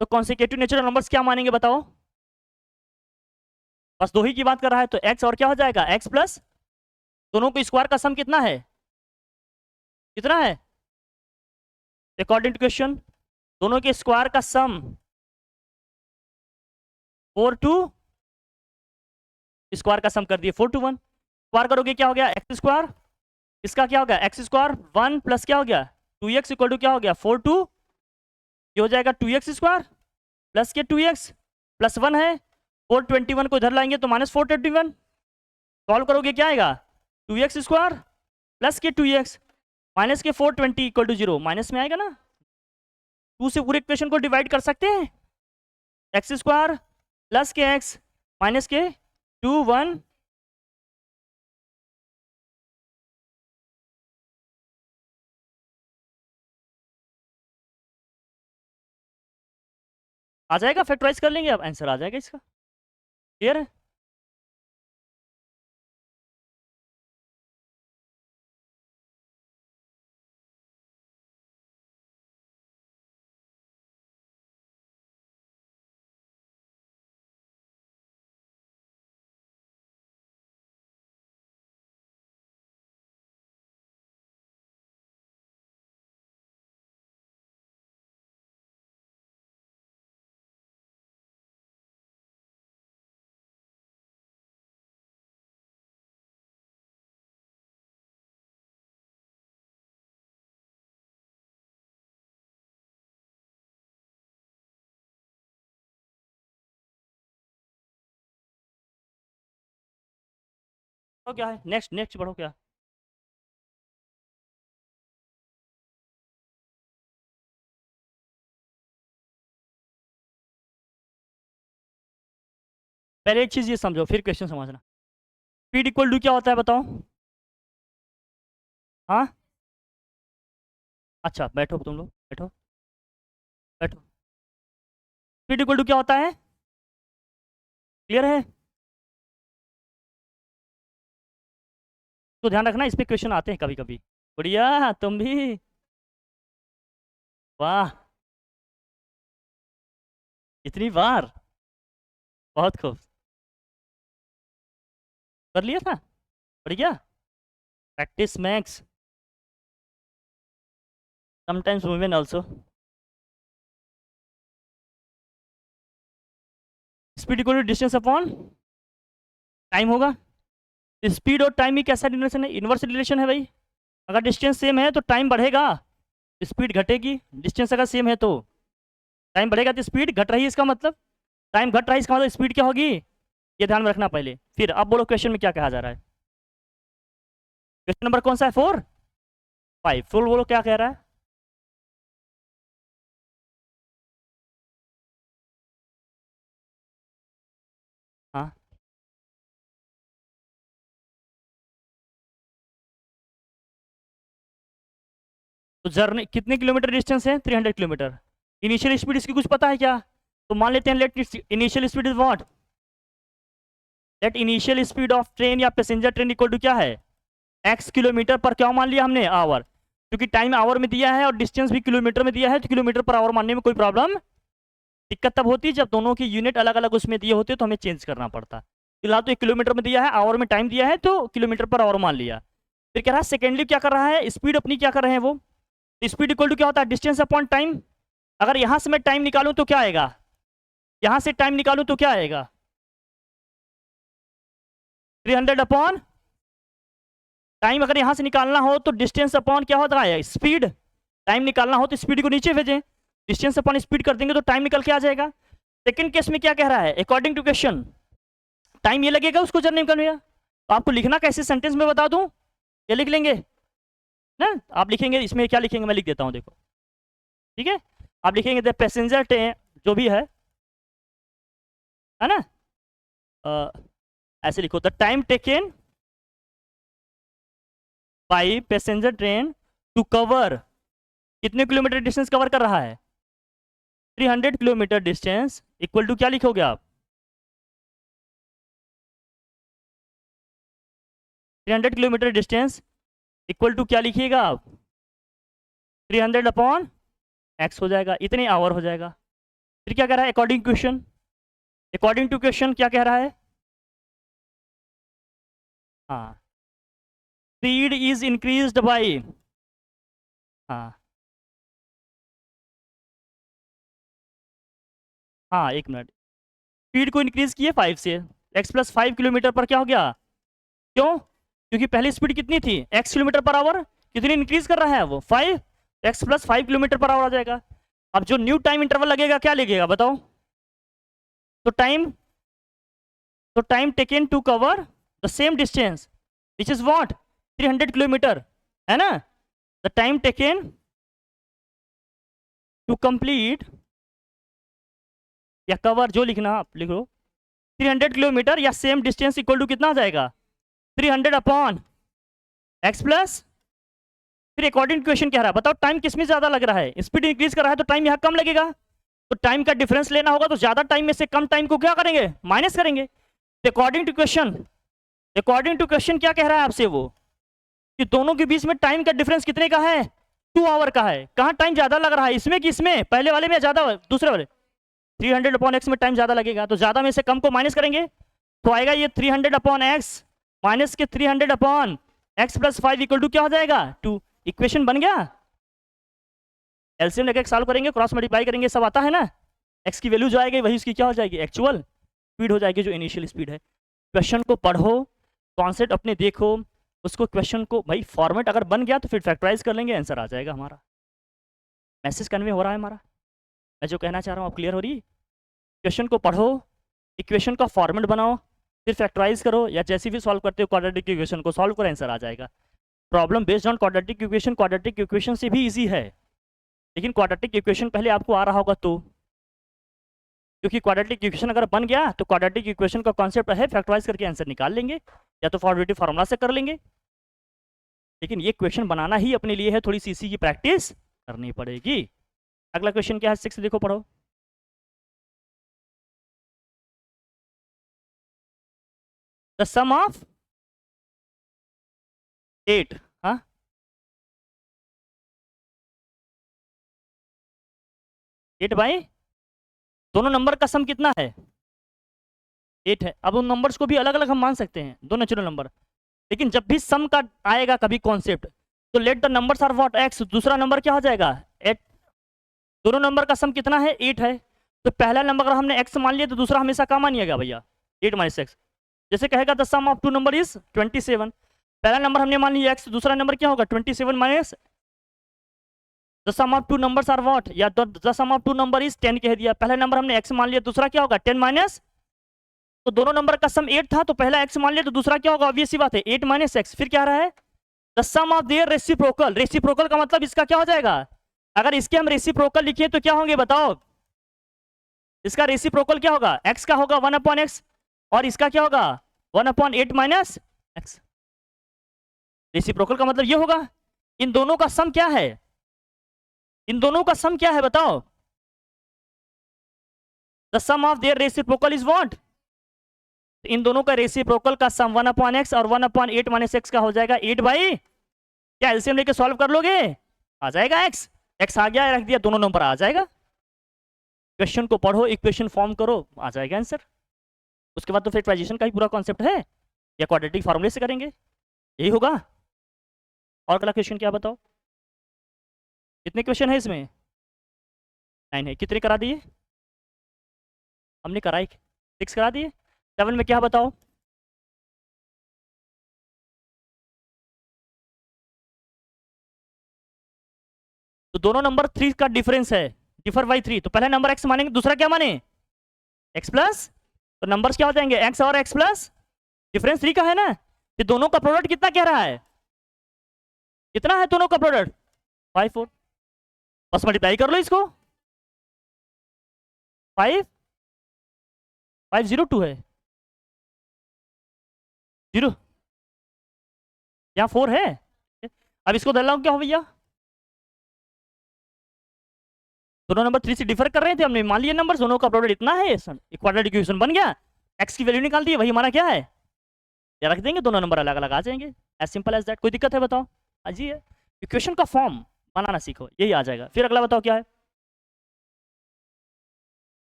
तो कॉन्सिक्यूटिव नेचुरल नंबर्स क्या मानेंगे बताओ, बस दो ही की बात कर रहा है, तो x और क्या हो जाएगा x प्लस दोनों को स्क्वायर का सम कितना है, कितना है अकॉर्डिंग टू क्वेश्चन, दोनों के स्क्वायर का सम 4 टू स्क्वायर का सम कर दिए 4 to 1, स्क्वायर करोगे क्या हो गया एक्स स्क्वायर, इसका क्या हो गया एक्स स्क्वायर 1 प्लस क्या हो गया 2x इक्वल टू क्या हो गया 4 टू, ये हो जाएगा 2x स्क्वायर प्लस के 2x प्लस 1 है 421 को इधर लाएंगे तो माइनस 421, सॉल्व करोगे क्या आएगा 2x स्क्वायर प्लस के 2x माइनस के 420 इक्वल टू 0, माइनस में आएगा ना, 2 से पूरे इक्वेशन को डिवाइड कर सकते हैं, एक्स स्क्वायर प्लस के x माइनस के 2 1 आ जाएगा, फैक्टराइज कर लेंगे अब आंसर आ जाएगा इसका, क्लियर है। तो क्या है नेक्स्ट, नेक्स्ट बढ़ो क्या, पहले एक चीज ये समझो फिर क्वेश्चन समझना, स्पीड इक्वल टू क्या होता है बताओ, हाँ अच्छा बैठो तुम लोग, बैठो बैठो, स्पीड इक्वल टू क्या होता है, क्लियर है, तो ध्यान रखना इस पे क्वेश्चन आते हैं कभी कभी। बढ़िया तुम भी, वाह इतनी बार, बहुत खूब कर लिया था, बढ़िया, practice makes sometimes women also. Speed equal to distance upon time होगा, स्पीड और टाइम ही कैसा रिलेशन है, इनवर्स रिलेशन है भाई, अगर डिस्टेंस सेम है तो टाइम बढ़ेगा, स्पीड घटेगी, डिस्टेंस अगर सेम है तो टाइम बढ़ेगा, तो स्पीड घट रही है इसका मतलब, टाइम घट रहा है इसका मतलब स्पीड क्या होगी, ये ध्यान में रखना पहले। फिर अब बोलो क्वेश्चन में क्या कहा जा रहा है, क्वेश्चन नंबर कौन सा है 4 5, फुल बोलो क्या कह रहा है, हाँ तो जर्नी कितने किलोमीटर डिस्टेंस है 300 किलोमीटर, इनिशियल स्पीड इसकी कुछ पता है क्या, तो मान लेते हैं let initial speed is what, let initial speed of train या पैसेंजर ट्रेन इक्वल टू क्या है x किलोमीटर पर, क्या मान लिया हमने आवर, क्योंकि टाइम आवर में दिया है और डिस्टेंस भी किलोमीटर में दिया है, तो किलोमीटर पर आवर मानने में कोई प्रॉब्लम, दिक्कत तब होती है जब दोनों की यूनिट अलग अलग उसमें दिए होते तो हमें चेंज करना पड़ता। फिलहाल तो 1 किलोमीटर में दिया है, आवर में टाइम दिया है तो किलोमीटर पर आवर मान लिया। फिर कह रहा है सेकेंडली क्या कर रहा है, स्पीड अपनी क्या कर रहे हैं वो, तो स्पीड इक्वल टू क्या होता है, डिस्टेंस अपॉन टाइम। अगर यहां से मैं टाइम निकालूं तो क्या आएगा, यहां से टाइम निकालूं तो क्या आएगा, 300 अपॉन टाइम। अगर यहां से निकालना हो तो डिस्टेंस अपॉन क्या होता है, स्पीड। टाइम निकालना हो तो स्पीड को नीचे भेजें, डिस्टेंस अपॉन स्पीड कर देंगे तो टाइम निकल के आ जाएगा। सेकंड केस में क्या कह रहा है, अकॉर्डिंग टू क्वेश्चन टाइम ये लगेगा उसको जर्नी निकल गया। तो आपको लिखना कैसे सेंटेंस में बता दूं, ये लिख लेंगे ना, आप लिखेंगे इसमें क्या लिखेंगे, मैं लिख देता हूं देखो, ठीक है। आप लिखेंगे द पैसेंजर ट्रेन, जो भी है ना, ऐसे लिखो, the time taken by passenger train to cover, कितने किलोमीटर डिस्टेंस कवर कर रहा है, 300 किलोमीटर डिस्टेंस इक्वल टू क्या लिखोगे आप, 300 किलोमीटर डिस्टेंस इक्वल टू क्या लिखिएगा आप, 300 अपॉन एक्स हो जाएगा, इतने आवर हो जाएगा। फिर क्या कह रहा है, according question, according to question क्या कह रहा है, हाँ स्पीड इज इंक्रीज्ड बाई, हाँ हाँ एक मिनट, स्पीड को इंक्रीज किए 5 से, x प्लस 5 किलोमीटर पर क्या हो गया, क्यों, क्योंकि पहली स्पीड कितनी थी, x किलोमीटर पर आवर, कितनी इंक्रीज कर रहा है वो 5, x plus 5 kilometre per hour आ जाएगा। अब जो न्यू टाइम इंटरवल लगेगा क्या लगेगा बताओ, तो time taken to cover the same distance which is what 300 kilometre, है ना, the time taken to complete, या कवर जो लिखना आप लिख लो, 300 किलोमीटर या सेम डिस्टेंस इक्वल टू कितना आ जाएगा, 300 अपॉन एक्स प्लस, फिर अकॉर्डिंग क्वेश्चन कह रहा है बताओ टाइम किस में ज्यादा लग रहा है, स्पीड इंक्रीज कर रहा है तो टाइम यहाँ कम लगेगा, तो टाइम का डिफरेंस लेना होगा, तो ज्यादा टाइम में से कम टाइम को क्या करेंगे, माइनस करेंगे। अकॉर्डिंग टू क्वेश्चन क्या कह रहा है आपसे वो, कि दोनों के बीच में टाइम का डिफरेंस कितने का है, 2 आवर का है। कहाँ टाइम ज्यादा लग रहा है, इसमें कि इसमें, पहले वाले में ज्यादा, दूसरे वाले, 300 अपॉन एक्स में टाइम ज्यादा लगेगा, तो ज्यादा में से कम को माइनस करेंगे, तो आएगा ये 300 अपॉन एक्स माइनस के 300 upon x plus 5 equal to क्या हो जाएगा 2। इक्वेशन बन गया, एलसीएम लेकर सॉल्व करेंगे, क्रॉस मल्टीप्लाई करेंगे, सब आता है ना, एक्स की वैल्यू जो आएगी वही उसकी क्या हो जाएगी, एक्चुअल स्पीड हो जाएगी, जो इनिशियल स्पीड है। क्वेश्चन को पढ़ो, कॉन्सेप्ट अपने देखो, उसको क्वेश्चन को भाई फॉर्मेट अगर बन गया तो फिर फैक्टराइज कर लेंगे, आंसर आ जाएगा हमारा। मैसेज कन्वे हो रहा है हमारा, मैं जो कहना चाह रहा हूँ आप क्लियर हो रही है। क्वेश्चन को पढ़ो, इक्वेशन का फॉर्मेट बनाओ, फिर फैक्टराइज करो, या जैसे भी सॉल्व करते हो क्वाड्रेटिक इक्वेशन को सॉल्व करो, आंसर आ जाएगा। Problem based on quadratic equation से भी इजी है, लेकिन क्वाड्रेटिक इक्वेशन पहले आपको आ रहा होगा तो, क्योंकि क्वाड्रेटिक इक्वेशन अगर बन गया तो क्वाड्रेटिक इक्वेशन का कॉन्सेप्ट है, फैक्टराइज करके आंसर निकाल लेंगे, या तो क्वाड्रेटिक फार्मूला से कर लेंगे। लेकिन ये क्वेश्चन बनाना ही अपने लिए है, थोड़ी सी इसी की प्रैक्टिस करनी पड़ेगी। अगला क्वेश्चन क्या है, 6 देखो पढ़ो, द सम ऑफ 8, हाँ 8 बाई, दोनों नंबर का सम कितना है 8 है। अब उन नंबर्स को भी अलग अलग हम मान सकते हैं, दो नेचुरल नंबर, लेकिन जब भी सम का आएगा कभी कॉन्सेप्ट, तो let the numbers are what x, दूसरा नंबर क्या हो जाएगा 8, दोनों नंबर का सम कितना है 8 है, तो पहला नंबर अगर हमने x मान लिया तो दूसरा हमेशा क्या मानिएगा भैया 8 माइनस एक्स। जैसे कहेगा the sum of 2 number is 27, पहला नंबर हमने मान लिया x, दूसरा नंबर क्या होगा 27 minus, the sum of 2 numbers are what, या the sum of 2 number is 10 कह दिया, पहला नंबर हमने x मान लिया, दूसरा क्या होगा 10 माइनस, तो दोनों नंबर का सम 8 था, तो पहला x मान लिया तो दूसरा क्या होगा, ऑब्वियस सी बात है 8 माइनस एक्स। फिर क्या रहा है the sum of their reciprocal, reciprocal का मतलब इसका क्या हो जाएगा, अगर इसके हम रेसिप्रोकल लिखिए तो क्या होंगे बताओ, इसका रेसिप्रोकल क्या होगा, x का होगा 1 अपॉन एक्स, और इसका क्या होगा 1 अपॉन 8 माइनस एक्स। रेसिप्रोकल का मतलब ये होगा, इन दोनों का सम क्या है, इन दोनों का सम क्या है बताओ, the sum of their reciprocal is what, इन दोनों का रेसिप्रोकल का सम 1 अपॉन एक्स और 1 अपॉन 8 माइनस एक्स का हो जाएगा 8 बाई, क्या एलसीएम लेके सॉल्व कर लोगे, आ जाएगा एक्स, एक्स आ गया, रख दिया, दोनों नंबर आ जाएगा। क्वेश्चन को पढ़ो, इक्वेशन फॉर्म करो, आ जाएगा आंसर। उसके बाद तो फैक्टराइजेशन का ही पूरा कॉन्सेप्ट है, या क्वाड्रेटिक फार्मूले से करेंगे, यही होगा। और अगला क्वेश्चन क्या बताओ, कितने क्वेश्चन है इसमें? 9 है। कितने करा दिए हमने? कराई 6 करा दिए। 7 में क्या बताओ? तो दोनों नंबर 3 का डिफरेंस है, डिफर बाई 3, तो पहला नंबर x मानेंगे, दूसरा क्या माने? x plus. तो नंबर्स क्या हो जाएंगे? x और x प्लस, डिफरेंस 3 का है ना। ये दोनों का प्रोडक्ट कितना कह रहा है? कितना है दोनों का प्रोडक्ट? 5 4। बस मल्टीप्लाई कर लो इसको। 5 502 है, 0 यहाँ 4 है। अब इसको दलाओ क्या हो भैया? दोनों नंबर 3 से डिफर कर रहे थे, हमने मान लिया नंबर दोनों का प्रोडक्ट इतना है, क्वाड्रेटिक इक्वेशन बन गया। x की वैल्यू निकाल दी, वही हमारा क्या है, या रख देंगे, दोनों नंबर अलग अलग आ जाएंगे। As simple as that. कोई दिक्कत है बताओ? अजी है, इक्वेशन का फॉर्म बनाना सीखो, यही आ जाएगा। फिर अगला बताओ क्या है?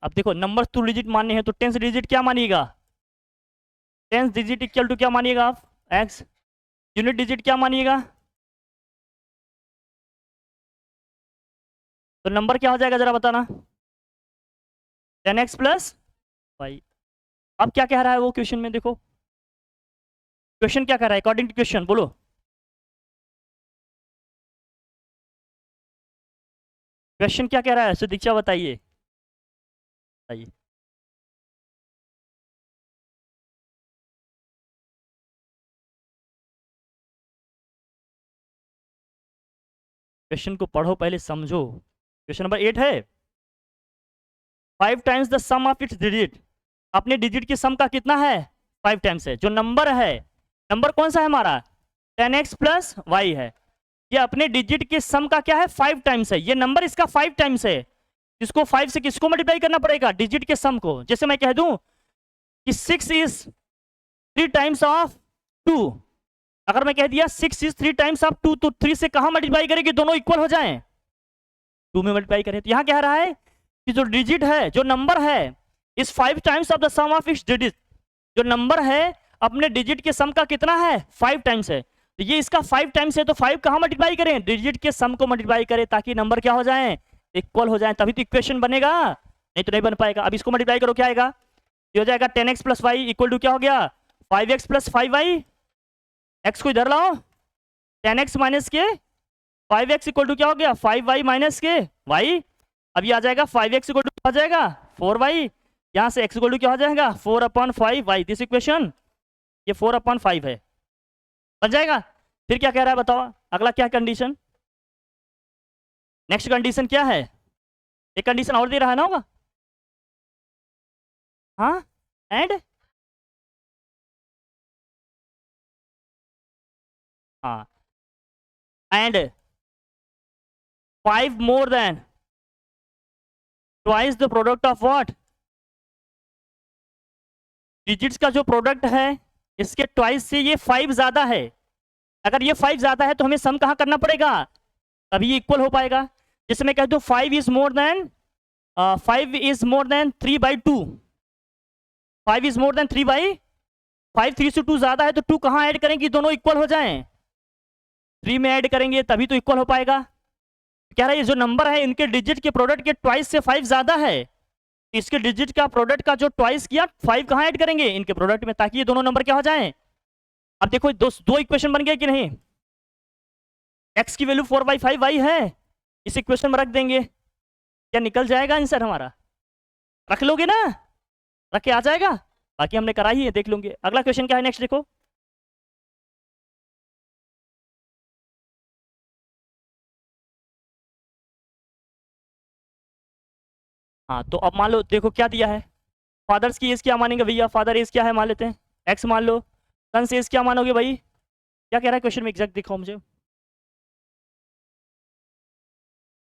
अब देखो, नंबर 2 डिजिट मानने हैं तो 10 डिजिट क्या मानिएगा? 10 डिजिट इक्वल टू क्या मानिएगा आप? x। यूनिट डिजिट क्या मानिएगा? तो नंबर क्या हो जाएगा जरा बताना? 10x plus Y. अब क्या कह रहा है वो क्वेश्चन में? देखो क्वेश्चन क्या कह रहा है अकॉर्डिंग टू क्वेश्चन, बोलो। क्वेश्चन क्या कह रहा है सुदीक्षा, बताइए बताइए। क्वेश्चन को पढ़ो पहले, समझो। क्वेश्चन नंबर 8 है, 5 times the sum of its digit. अपने डिजिट की सम का कितना है? 5 टाइम्स है। जो नंबर है, नंबर कौन सा है हमारा? 10x प्लस वाई है। ये अपने डिजिट के सम का क्या है? 5 टाइम्स है। ये नंबर इसका 5 टाइम्स है। इसको 5 से किसको मल्टीप्लाई करना पड़ेगा? डिजिट के सम को। जैसे मैं कह दूं कि 6 इज 3 टाइम्स ऑफ 2, अगर मैं कह दिया 6 इज 3 टाइम्स ऑफ 2, तो 3 से कहां मल्टीप्लाई करें कि दोनों इक्वल हो जाएं? 2 में मल्टीप्लाई करें। तो यहां कह रहा है कि जो डिजिट है, जो नंबर है, इस 5 times of the sum of its digit. जो नंबर है अपने डिजिट के सम का कितना है? 5 टाइम्स है। तो ये इसका 5 टाइम्स है, तो 5 कहां मल्टीप्लाई करें? डिजिट के सम को मल्टीप्लाई करें, ताकि नंबर क्या हो जाए? इक्वल हो जाए, तभी तो इक्वेशन बनेगा, नहीं तो नहीं बन पाएगा। अब इसको मल्टीप्लाई करो, क्या आएगा? ये हो जाएगा 10x plus y equal to क्या हो गया? 5x plus 5y। x को इधर लाओ, 10x माइनस के 5x इक्वल टू क्या हो गया? 5y माइनस के y। अब ये आ जाएगा 5x इक्वल टू आ जाएगा 4y। यहाँ से x इक्वल टू क्या हो जाएगा? 4/5y। दिस इक्वेशन ये 4/5 है, बन जाएगा। फिर क्या कह रहा है बताओ? अगला क्या कंडीशन? नेक्स्ट कंडीशन क्या है? एक कंडीशन और दे रहा है ना होगा? हाँ, एंड हाँ, and 5 more than twice the product of what? Digits का जो प्रोडक्ट है इसके ट्वाइस से ये 5 ज्यादा है। अगर ये 5 ज्यादा है तो हमें सम कहाँ करना पड़ेगा? तभी ये इक्वल हो पाएगा। जैसे मैं कह दूं 5 is more than 3/2। 5 is more than 3/5। 3 से 2 ज्यादा है तो 2 कहाँ ऐड करेंगे दोनों इक्वल हो जाएं? 3 में ऐड करेंगे तभी तो इक्वल हो पाएगा। कह रहा है ये जो नंबर है इनके डिजिट के प्रोडक्ट के ट्वाइस से 5 ज्यादा है। इसके डिजिट का प्रोडक्ट का जो ट्वाइस किया 5 कहाँ ऐड करेंगे? इनके प्रोडक्ट में, ताकि ये दोनों नंबर क्या हो जाएं? अब देखो दो इक्वेशन बन गए कि नहीं? x की वैल्यू 4/5y है, इस इक्वेशन में रख देंगे, क्या निकल जाएगा आंसर हमारा? रख लोगे ना? रख के आ जाएगा। बाकी हमने करा ही है, देख लोगे। अगला क्वेश्चन क्या है नेक्स्ट देखो। हाँ, तो अब मान लो, देखो क्या दिया है। फादर्स की एज क्या मानेंगे भैया? फादर एज क्या है मान लेते हैं, एक्स मान लो। सन एज क्या मानोगे भाई? क्या कह रहा है क्वेश्चन में, एग्जैक्ट दिखाओ मुझे।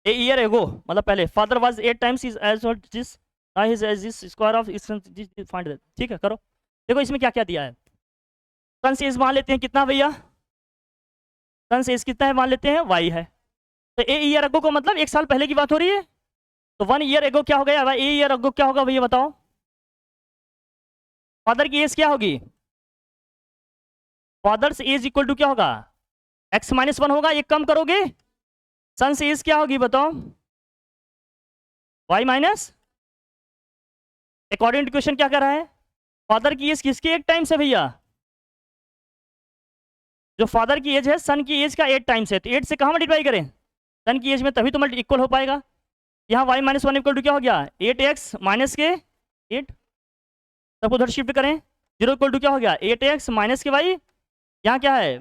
ए ईयर एगो, मतलब पहले father was 8 times his age what this his age this square of find that. ठीक है, करो। देखो इसमें क्या क्या दिया है। सन एज मान लेते हैं कितना भैया? सन एज कितना है मान लेते हैं? वाई है। तो ए ईयर एगो को मतलब 1 साल पहले की बात हो रही है, तो 1 ईयर एगो क्या हो गया भाई, ईयर एगो क्या होगा भैया बताओ, फादर की एज क्या होगी, फादर्स एज इक्वल टू क्या होगा, x माइनस 1 होगा, एक कम करोगे, सन्स एज क्या होगी बताओ, y minus, according to question क्या कर रहा है, फादर की एज किसके 8 टाइम्स है भैया, जो फादर की एज है सन की एज का 8 टाइम्स है, तो 8 से कहाँ मल्टीप्लाई करें, सन की एज में, तभी तो इक्वल हो पाएगा। यहाँ y माइनस 1 इक्वल टू क्या हो गया, 8x माइनस के 8, सबको उधर शिफ्ट करें, 0 इक्वल टू क्या हो गया, 8x माइनस के y, यहाँ क्या है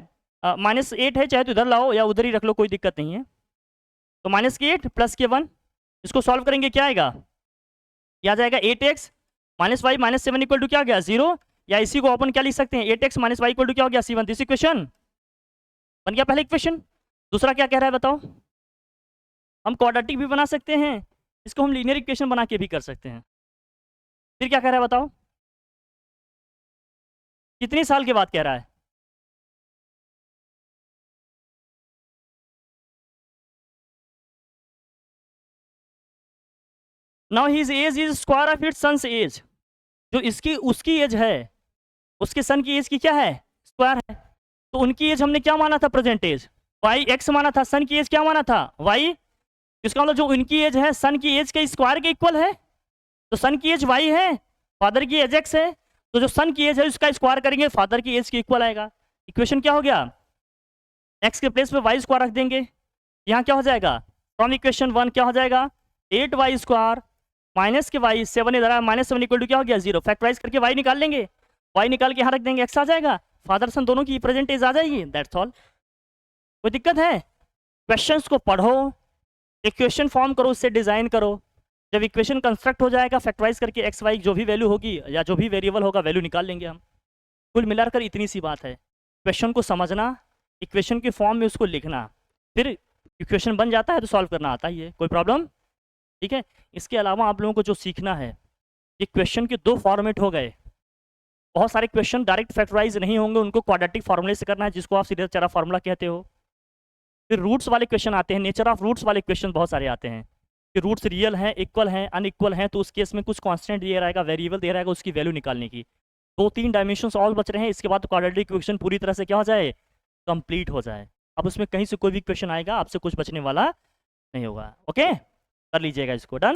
माइनस 8 है, चाहे तो इधर लाओ या उधर ही रख लो, कोई दिक्कत नहीं है। तो माइनस के 8 प्लस के 1, इसको सॉल्व करेंगे क्या आएगा, यह आ जाएगा 8x minus y minus 7 equal to क्या हो गया 0, या इसी को अपन क्या लिख सकते हैं 8x minus y equal to क्या हो गया C1, दिस इक्वेशन बन गया पहले इक्वेशन। दूसरा क्या कह रहा है बताओ, हम क्वाड्रेटिक भी बना सकते हैं, इसको हम लीनियर इक्वेशन बना के भी कर सकते हैं। फिर क्या कह रहा है बताओ, कितनी साल के बाद कह रहा है, now his age is square of its sons age, जो इसकी उसकी एज है उसके सन की एज की क्या है स्क्वायर है, तो उनकी एज हमने क्या माना था प्रेजेंट एज वाई एक्स माना था, सन की एज क्या माना था वाई, इसका मतलब जो उनकी एज है सन की एज के स्क्वायर के इक्वल है, तो सन की एज वाई है, फादर की एज एक्स है, तो जो सन की एज है उसका स्क्वायर करेंगे फादर की एज के इक्वल आएगा। इक्वेशन क्या हो गया, एक्स के प्लेस पे वाई स्क्वायर रख देंगे, यहाँ क्या हो जाएगा फ्रॉम इक्वेशन 1 क्या हो जाएगा 8y स्क्वायर माइनस के वाई 7 इधर आया माइनस 7 इक्वल टू क्या हो गया 0, फैक्टराइज करके वाई निकाल लेंगे, वाई निकाल के यहाँ रख देंगे, एक्स आ जाएगा, फादर सन दोनों की प्रेजेंट एज आ जाएगी, दैट्स ऑल। कोई दिक्कत है, क्वेश्चंस को पढ़ो, इक्वेशन फॉर्म करो, उससे डिजाइन करो, जब इक्वेशन कंस्ट्रक्ट हो जाएगा फैक्टराइज करके एक्स वाई जो भी वैल्यू होगी या जो भी वेरिएबल होगा वैल्यू निकाल लेंगे हम। कुल मिलाकर इतनी सी बात है, क्वेश्चन को समझना, इक्वेशन के फॉर्म में उसको लिखना, फिर इक्वेशन बन जाता है तो सॉल्व करना आता ही है, कोई प्रॉब्लम, ठीक है। इसके अलावा आप लोगों को जो सीखना है, ये क्वेश्चन के 2 फॉर्मेट हो गए, बहुत सारे क्वेश्चन डायरेक्ट फैक्टराइज नहीं होंगे, उनको क्वाड्रेटिक फार्मूले से करना है जिसको आप सीधे चरा फार्मूला कहते हो। फिर रूट्स वाले क्वेश्चन आते हैं, नेचर ऑफ रूट्स वाले क्वेश्चन बहुत सारे आते हैं कि रूट्स रियल हैं, इक्वल हैं, अनइक्वल हैं, तो उस केस में कुछ कांस्टेंट दिया रहेगा, वेरिएबल दिया रहेगा, उसकी वैल्यू निकालने की। 2-3 डायमेंशंस और बच रहे हैं, इसके बाद क्वाड्रेटिक इक्वेशन पूरी तरह से क्या हो जाए कंप्लीट हो जाए। अब उसमें कहीं से कोई भी क्वेश्चन आएगा आपसे कुछ बचने वाला नहीं होगा, ओके कर लीजिएगा इसको, डन।